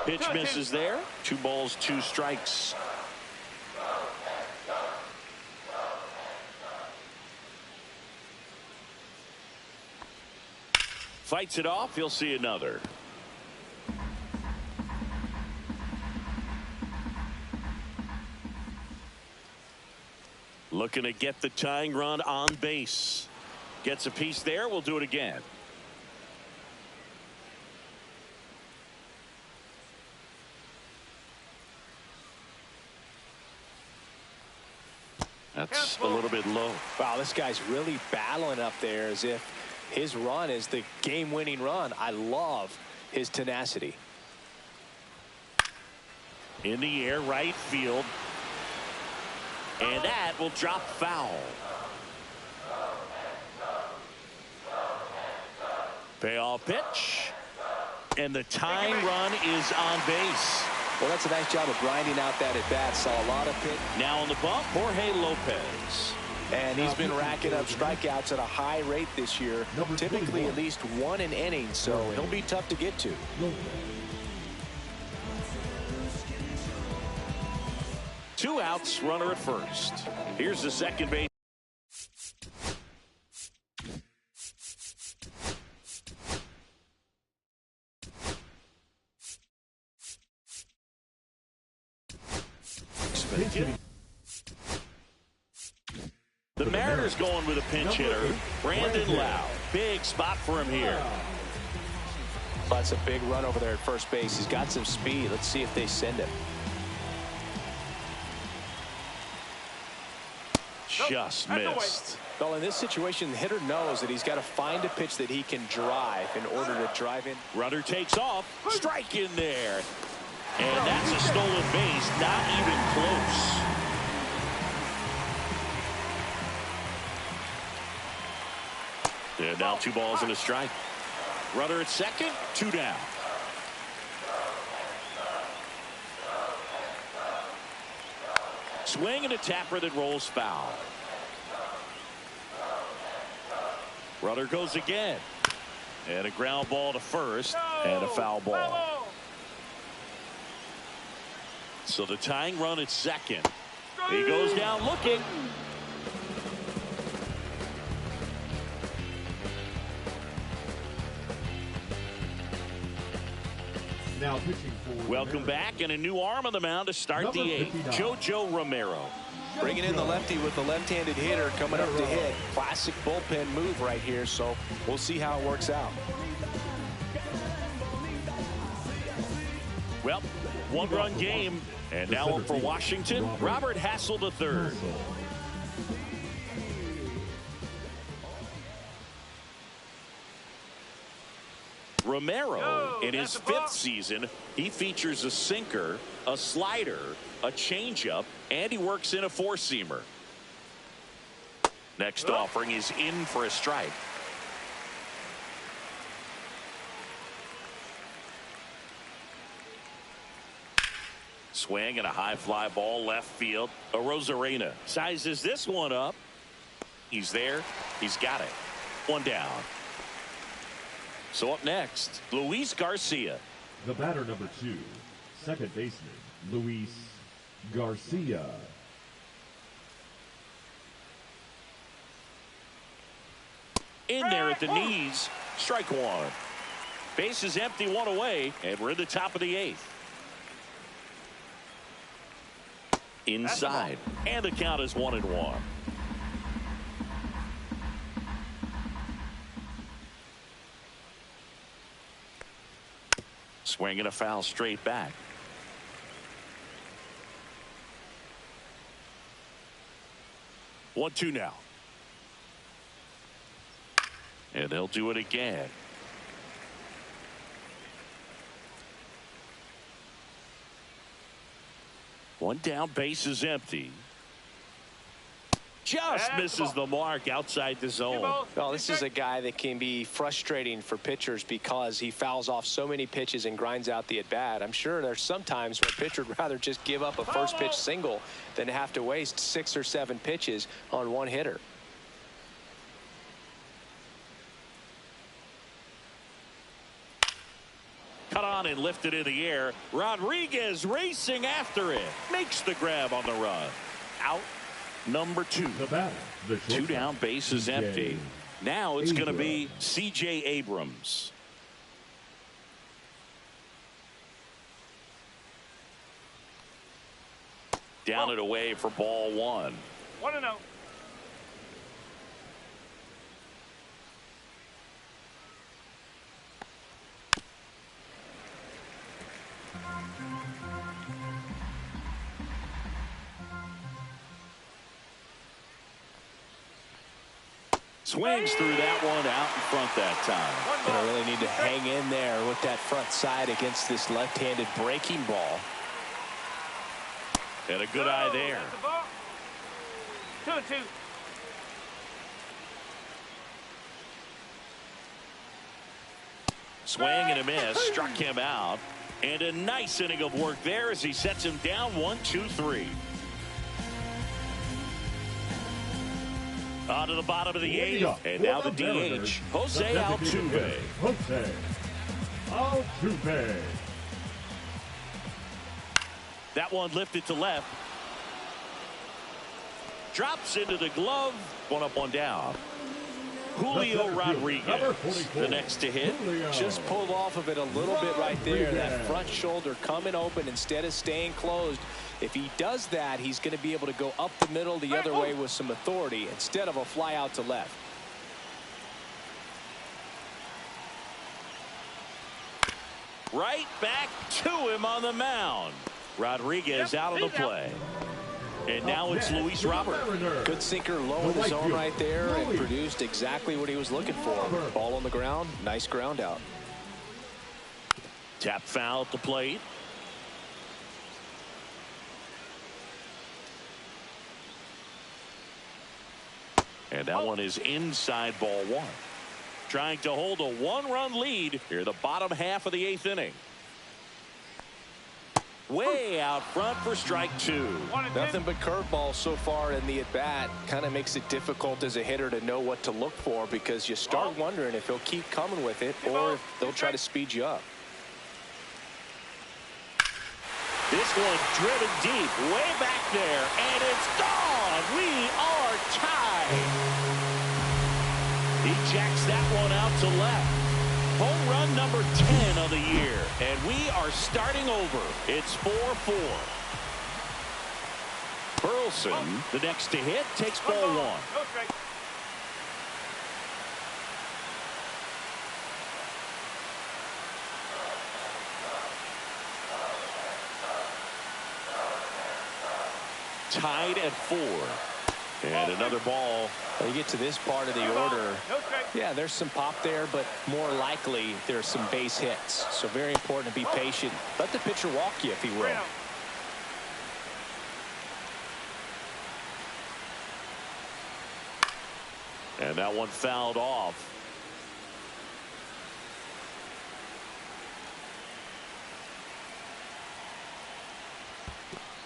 2. Pitch misses there. 2 balls, 2 strikes. Fights it off. He'll see another. Looking to get the tying run on base. Gets a piece there. We'll do it again. That's a little bit low. Wow, this guy's really battling up there as if his run is the game-winning run. I love his tenacity. In the air, right field. And that will drop foul. Payoff pitch. And the tying run is on base. Well, that's a nice job of grinding out that at-bat. Saw a lot of pitch. Now on the bump, Jorge Lopez. And he's been racking up strikeouts at a high rate this year. Typically at least 1 an inning, so he'll be tough to get to. 2 outs, runner at first. Here's the second base. The Mariners going with a pinch hitter, Brandon Lau. Big spot for him here. Well, that's a big run over there at first base. He's got some speed. Let's see if they send him. Just missed. Well, in this situation, the hitter knows that he's got to find a pitch that he can drive in order to drive in. Runner takes off. Strike in there. And that's a stolen base. Not even close. And now 2 balls and a strike. Runner at second, 2 down. Swing and a tapper that rolls foul. Runner goes again. And a ground ball to first. And a foul ball. So the tying run at second. He goes down looking. Now pitching for Welcome back, and a new arm on the mound to start the 8th. Jojo Romero. Bringing in the lefty with the left-handed hitter coming up to hit. Classic bullpen move right here, so we'll see how it works out. Well, 1-run game, and now up for Washington, Robert Hassel III. Romero, in his 5th season, he features a sinker, a slider, a changeup, and he works in a 4-seamer. Next offering is in for a strike. Swing and a high fly ball left field. Arozarena sizes this one up. He's there. He's got it. 1 down. So up next, Luis Garcia. the batter number 2, second baseman Luis Garcia. In there at the knees. Strike 1. Base is empty, 1 away, and we're in the top of the 8th. Inside, and the count is 1-1. Swinging a foul straight back. One, 2 now. And they'll do it again. One down, base is empty. Just misses the mark outside the zone. Well, this is a guy that can be frustrating for pitchers because he fouls off so many pitches and grinds out the at-bat. I'm sure there's some times where a pitcher would rather just give up a first pitch single than have to waste 6 or 7 pitches on one hitter. Cut on and lifted in the air. Rodriguez racing after it. Makes the grab on the run. Out number 2. The batter, the 2 down, base is empty. Now it's going to be C.J. Abrams. Down and away for ball 1. 1-0. Swings through that one out in front that time. They really need to hang in there with that front side against this left-handed breaking ball. And a good eye there. 2-2. Swing and a miss. Struck him out. And a nice inning of work there as he sets him down 1-2-3. On to the bottom of the 8th. And now the DH, Jose Altuve. Jose Altuve. That one lifted to left. Drops into the glove. 1 up, 1 down. Julio Rodriguez, the next to hit. Just pulled off of it a little bit right there. That front shoulder coming open instead of staying closed. If he does that, he's going to be able to go up the middle the other way with some authority instead of a fly out to left. Right back to him on the mound. Rodriguez out of the play. And now it's Luis Robert. Good sinker low in the zone right there and produced exactly what he was looking for. Ball on the ground. Nice ground out. Tap foul at the plate. And that one is inside, ball one. Trying to hold a one-run lead here the bottom half of the 8th inning. Way out front for strike 2. Nothing but curveballs so far in the at-bat. Kind of makes it difficult as a hitter to know what to look for because you start wondering if he'll keep coming with it or if they'll try to speed you up. This one driven deep, way back there, and it's gone. We are tied. He jacks that one out to left. Home run number 10 of the year, and we are starting over. It's 4-4. Burleson, the next to hit, takes ball one. Tied at 4. And another ball. When you get to this part of the order, yeah, there's some pop there, but more likely there's some base hits. So very important to be patient. Let the pitcher walk you if he will. And that one fouled off.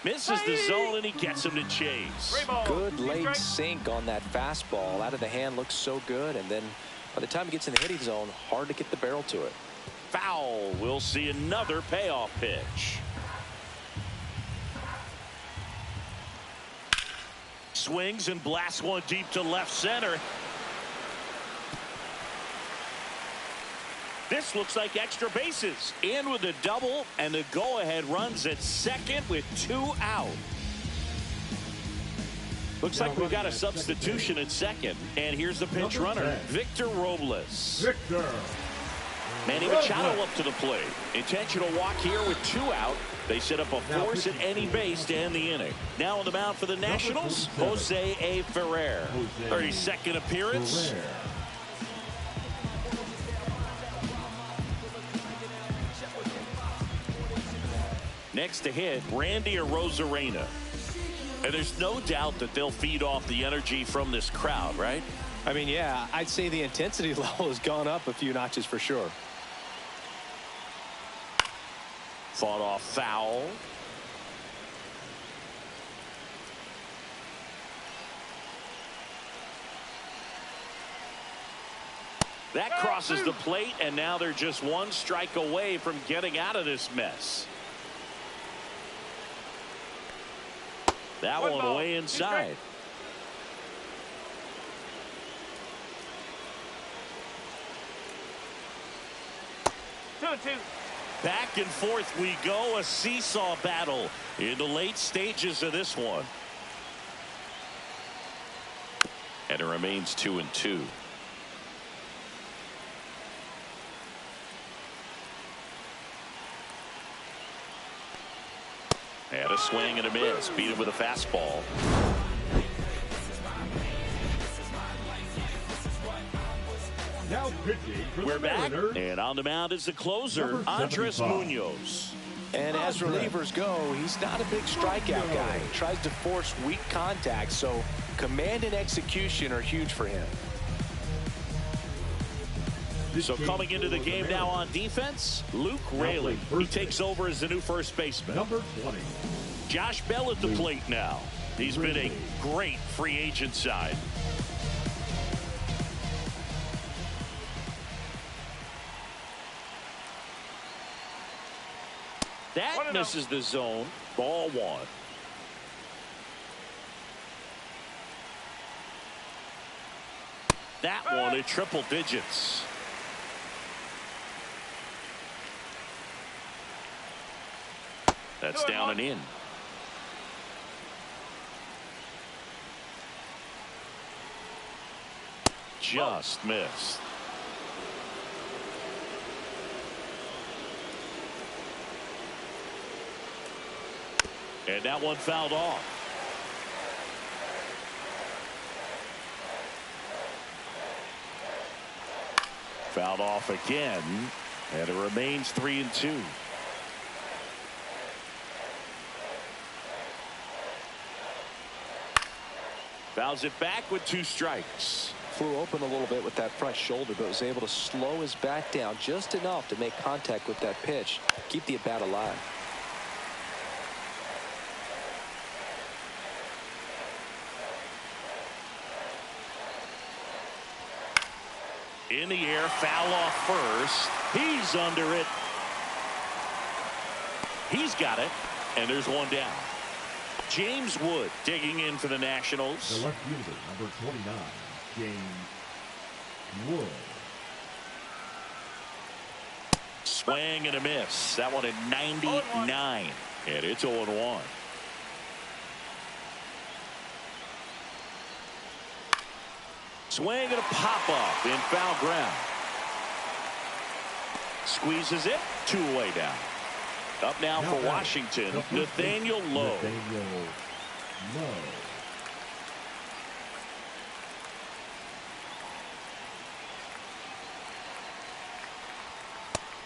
Misses the zone, and he gets him to chase. Good late sink on that fastball. Out of the hand, looks so good. And then by the time he gets in the hitting zone, hard to get the barrel to it. Foul. We'll see another payoff pitch. Swings and blasts one deep to left center. This looks like extra bases. In with a double, and the go-ahead runs at second with 2 out. Looks like we've got a substitution at second. And here's the pinch runner, Victor Robles. Manny Machado up to the plate. Intentional walk here with 2 out. They set up a force at any base to end the inning. Now on the mound for the Nationals, Jose A. Ferrer. 32nd appearance. Next to hit, Randy Arozarena. And there's no doubt that they'll feed off the energy from this crowd, right? I mean, yeah, I'd say the intensity level has gone up a few notches for sure. Fought off foul. That crosses the plate, and now they're just 1 strike away from getting out of this mess. That one way inside. Back and forth we go, a seesaw battle in the late stages of this one. And it remains 2-2. And a swing and a miss. Beat him with a fastball. Now pitching for We're the back, Mariners. and on the mound is the closer, Andres Munoz. And as relievers go, he's not a big strikeout guy. He tries to force weak contact, so command and execution are huge for him. So coming into the game now on defense, Luke Raley. He takes over as the new first baseman. Number 20. Josh Bell at the plate now. He's been a great free agent side. That misses the zone. Ball one. That one at triple digits. That's down and in. Just missed. And that one fouled off. Fouled off again, and it remains 3-2. Fouls it back with 2 strikes. Flew open a little bit with that front shoulder, but was able to slow his back down just enough to make contact with that pitch. Keep the at-bat alive. In the air, foul off first. He's under it. He's got it, and there's one down. James Wood digging in for the Nationals. The left fielder, number 29, James Wood. Swing and a miss. That one at 99, and it's 0-1. Swing and a pop-up in foul ground. Squeezes it, 2 away down. Up now for Washington, Nathaniel Lowe.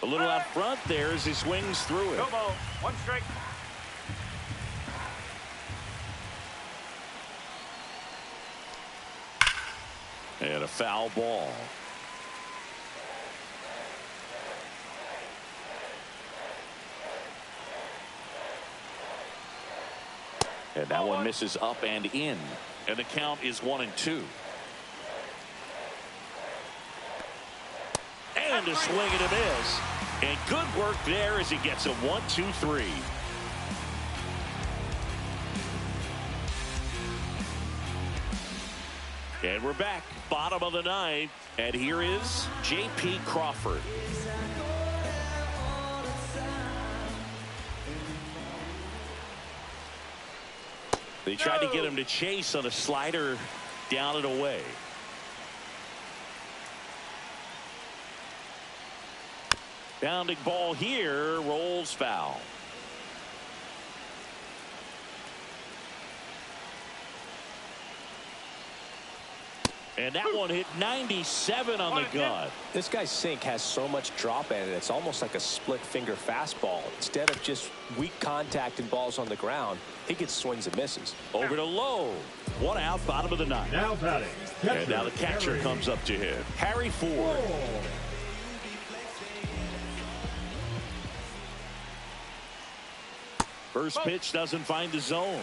A little out front there as he swings through it. Go ball. 1 strike. And a foul ball. And that one misses up and in. And the count is 1-2. And a swing and a miss. And good work there as he gets a 1-2-3. And we're back, bottom of the 9th, and here is J.P. Crawford. They tried to get him to chase on a slider down and away. Bounding ball here, rolls foul. And that one hit 97 on the gun. This guy's sink has so much drop in it. It's almost like a split finger fastball. Instead of just weak contact and balls on the ground, he gets swings and misses. Over to Lowe. 1 out, bottom of the 9th. Now batting. And now the catcher comes up to him. Harry Ford. First pitch doesn't find the zone.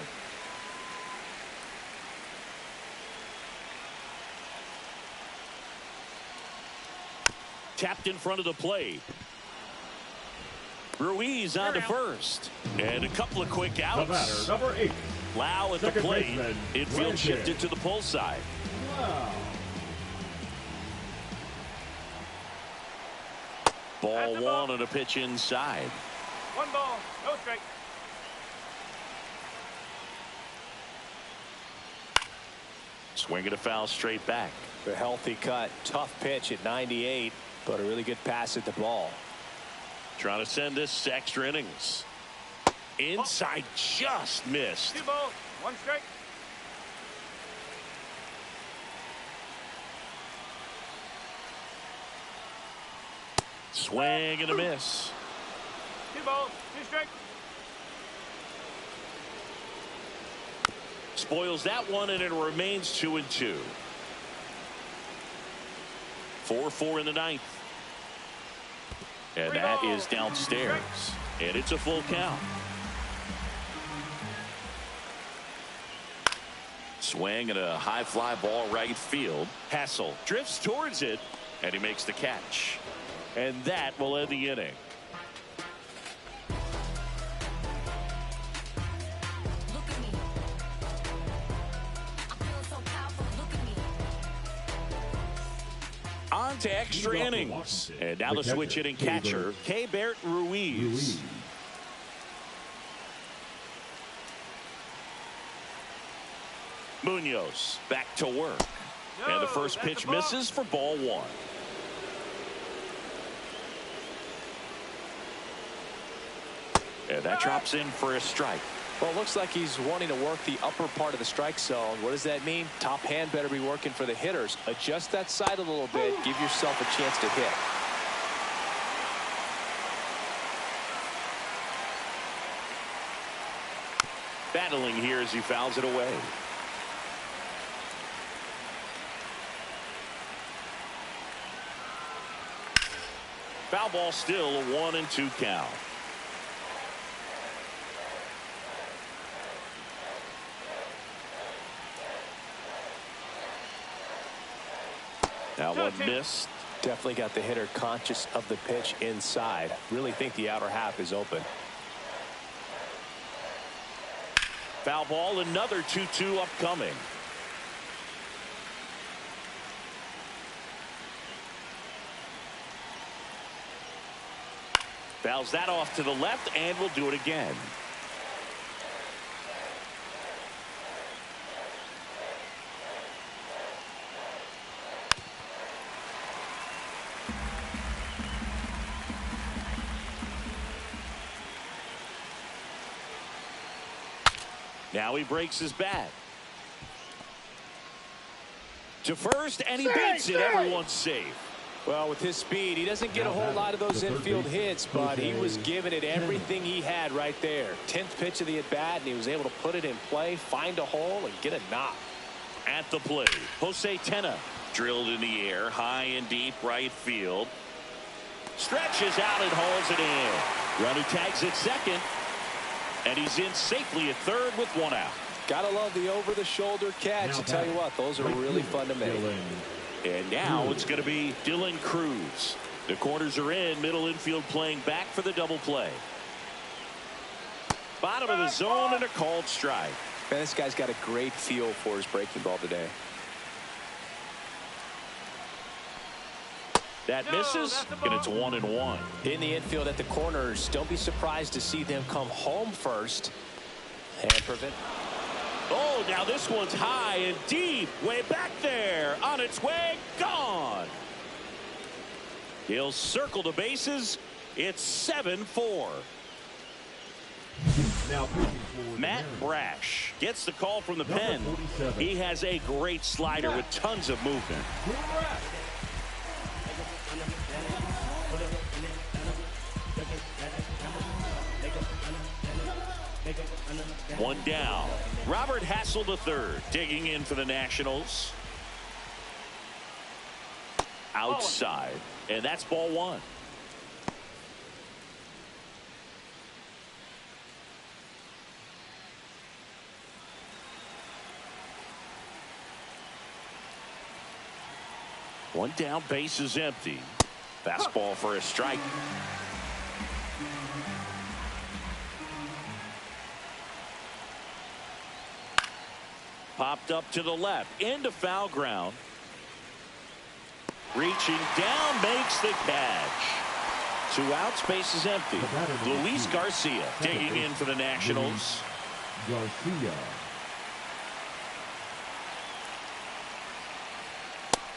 Tapped in front of the plate. Ruiz on to first. And a couple of quick outs. The batter, number 8. Lau at the plate. Infield shifted to the pull side. Wow. Ball 1 on a pitch inside. 1 ball, no strike. Swinging a foul straight back. A healthy cut. Tough pitch at 98, but a really good pass at the ball. Trying to send this to extra innings. Inside, just missed. 2 balls, 1 strike. Swing and a miss. 2 balls, 2 strikes. Spoils that one, and it remains 2-2. 4-4 in the 9th. And that is downstairs. And it's a full count. Swing and a high fly ball right field. Hassel drifts towards it, and he makes the catch. And that will end the inning. On to extra innings. And now the switch hitting catcher, Keibert Ruiz. Munoz back to work. And the first pitch misses for ball 1. And that drops in for a strike. Well, it looks like he's wanting to work the upper part of the strike zone. What does that mean? Top hand better be working for the hitters. Adjust that side a little bit. Give yourself a chance to hit. Battling here as he fouls it away. Foul ball, still a 1-2 count. That one missed. Definitely got the hitter conscious of the pitch inside. Really think the outer half is open. Foul ball, another 2-2 upcoming. Fouls that off to the left, and will do it again. Now he breaks his bat. To first, and he beats it. Everyone's safe. Well, with his speed, he doesn't get a whole lot of those infield hits, but he was giving it everything he had right there. 10th pitch of the at-bat, and he was able to put it in play, find a hole, and get a knock. At the plate, Jose Tena drilled in the air, high and deep right field. Stretches out and hauls it in. Runner tags at second, and he's in safely at third with one out. Gotta love the over-the-shoulder catch. I tell you what, those are really fun to make. And now it's going to be Dylan Cruz. The corners are in, middle infield playing back for the double play. Bottom of the zone and a called strike. Man, this guy's got a great feel for his breaking ball today. That misses, and it's 1-1. In the infield at the corners, don't be surprised to see them come home first and prevent. Oh, now this one's high and deep, way back there, on its way, gone. He'll circle the bases. It's 7-4. Matt Brash gets the call from the pen. He has a great slider with tons of movement. One down. Robert Hassel III digging in for the Nationals. Outside, and that's ball one. One down, base is empty. Fastball for a strike. Popped up to the left, into foul ground. Reaching down, makes the catch. 2 outs, base is empty. Luis Garcia digging in for the Nationals. Garcia.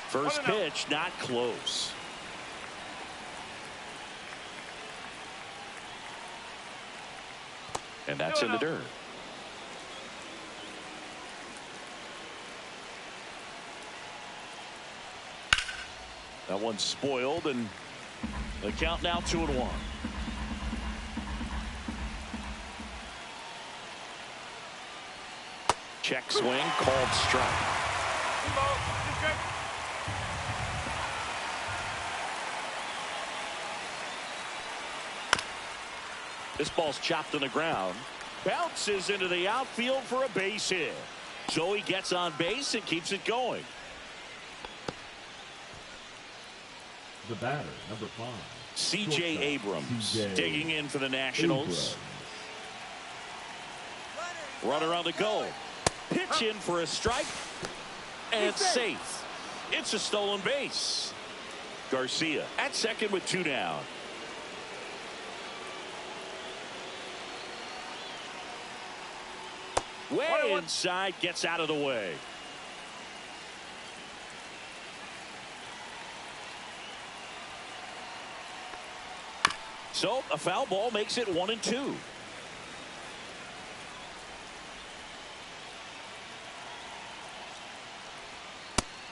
First pitch, not close. And that's in the dirt. That one's spoiled, and the count now 2-1. Check swing, called strike. This ball's chopped on the ground. Bounces into the outfield for a base hit. So he gets on base and keeps it going. The batter, number 5. C.J. Abrams digging in for the Nationals. Runner on the go. Pitch in for a strike. And safe. It's a stolen base. Garcia at second with 2 down. Way inside, gets out of the way. So a foul ball makes it 1-2.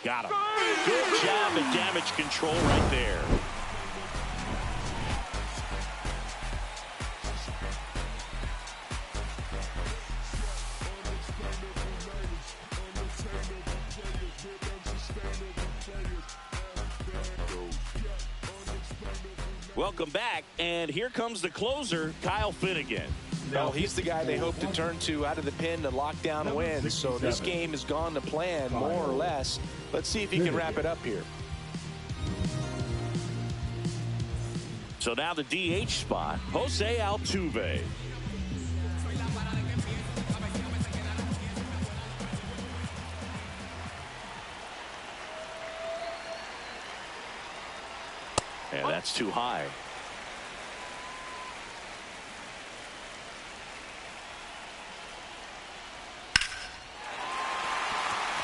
Got him. Good job at damage control right there. Welcome back, and here comes the closer, Kyle Finnegan. Well, he's the guy they hope to turn to out of the pen to lock down wins. So this game has gone to plan, more or less. Let's see if he can wrap it up here. So now the DH spot, Jose Altuve. And that's too high.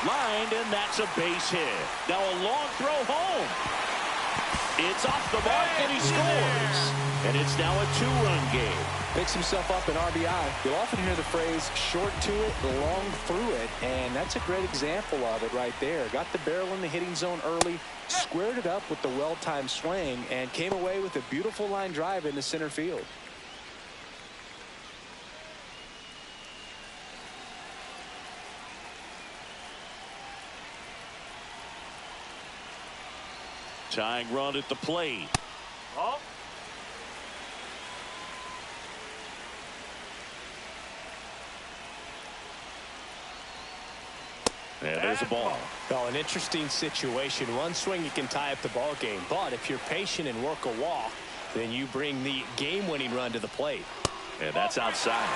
Lined, and that's a base hit. Now a long throw home. It's off the mark, and he scores. And it's now a 2-run game. Picks himself up an RBI. You'll often hear the phrase short to it, long through it, and that's a great example of it right there. Got the barrel in the hitting zone early, squared it up with the well-timed swing, and came away with a beautiful line drive into center field. Tying run at the plate. Oh. And there's a ball. Well, an interesting situation. One swing, you can tie up the ball game. But if you're patient and work a walk, then you bring the game-winning run to the plate. And that's outside.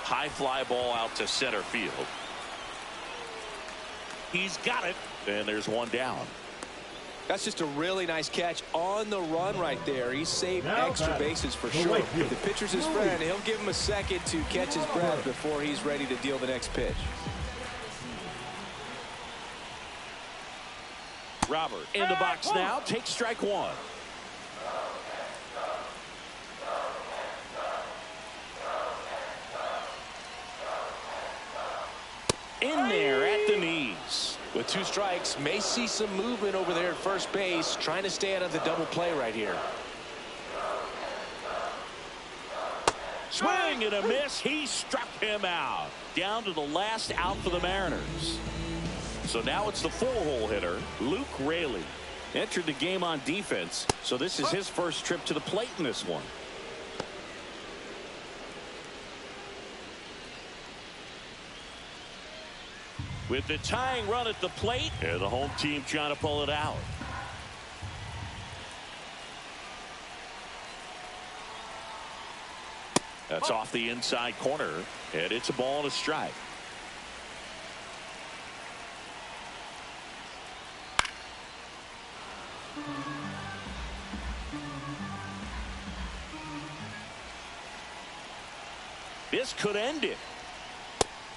High fly ball out to center field. He's got it. And there's one down. That's just a really nice catch on the run right there. He saved extra bases for sure. If the pitcher's his friend, he'll give him a second to catch his breath before he's ready to deal the next pitch. Robert in the box now. Takes strike one. In there at the knees. With 2 strikes, may see some movement over there at first base, trying to stay out of the double play right here. Swing and a miss. He struck him out. Down to the last out for the Mariners. So now it's the 4-hole hitter, Luke Raley. Entered the game on defense, so this is his first trip to the plate in this one. With the tying run at the plate, and the home team trying to pull it out. That's off the inside corner, and it's a ball and a strike. This could end it.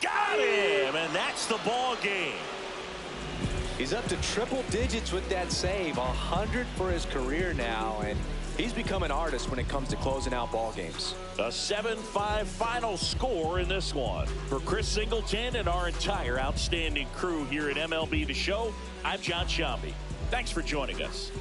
Got him, and that's the ball game. He's up to triple digits with that save, 100 for his career now, and he's become an artist when it comes to closing out ball games. A 7-5 final score in this one. For Chris Singleton and our entire outstanding crew here at MLB The Show, I'm John Shambi. Thanks for joining us.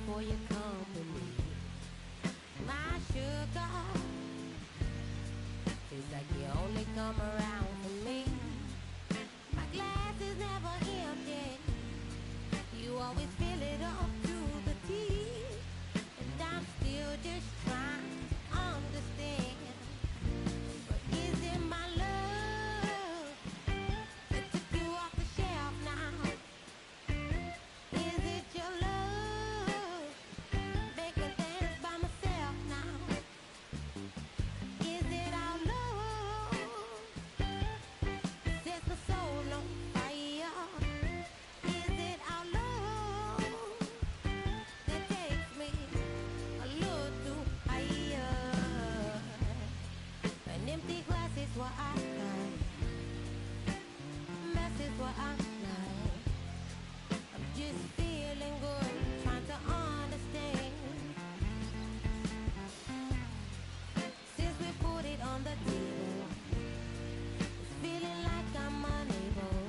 For your company. like you only come around for me. My glass is never empty. You always fill it up to the teeth, and I'm still just trying to understand. But is it my love that took you off the shelf now? Is it your love make me dance by myself now? Is it our love sets my soul on fire? Is it our love that takes me a little too higher? An empty glass is what I find. Mess is what I'm like. I'm just feeling good, trying to understand. Since we put it on the table, it's feeling like I'm unable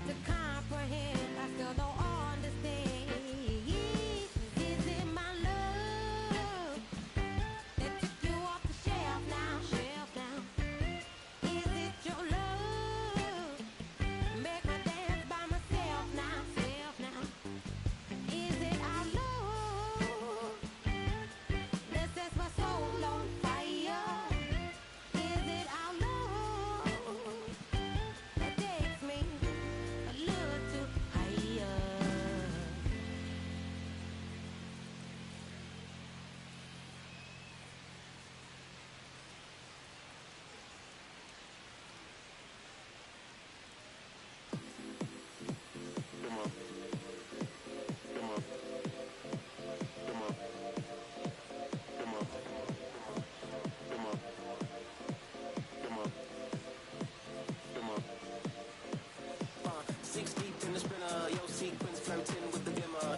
to comprehend. I still don't understand. Is it my love that took you off the shelf now? Is it your love make me dance by myself now? Is it our love that sets my soul on fire? Is it our love that takes me a little too higher? Six deep in the sprinter, yo sequence flirting with the dimmer.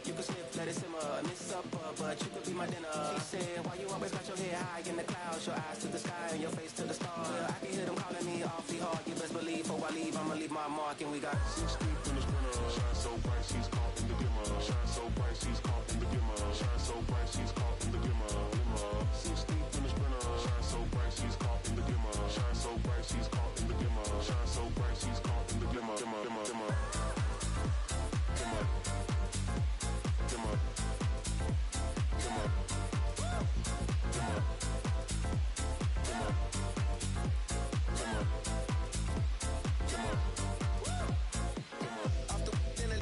You can sniff, let it simmer. Miss supper, but you could be my dinner. She said, why you always got your head high in the clouds, your eyes to the sky and your face to the stars? Yeah, I can hear them calling me awfully hard. You best believe before I leave, I'ma leave my mark. And we got 6 deep in the sprinter, shine so bright she's caught in the dimmer. Shine so bright she's caught in the dimmer. Shine so bright she's caught in the dimmer. 6 deep in the sprinter, shine so bright she's caught in the dimmer. Shine so bright she's caught in the dimmer. Shine so bright she's caught in the dimmer. Off the dinner,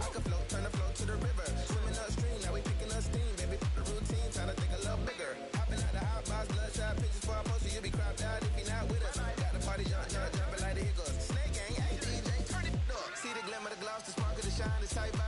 I can float, turn the float to the river. Swimming upstream, now we picking up steam, baby. The routine, time to think a little bigger. Hopping out the hot box, bloodshot pictures for our poster. You be cropped out if you're not with us. Got the party jumping like the Eagles. Snake gang, hey DJ, turn it up. See the glimmer, the gloss, the sparkle, the shine, the tight vibe.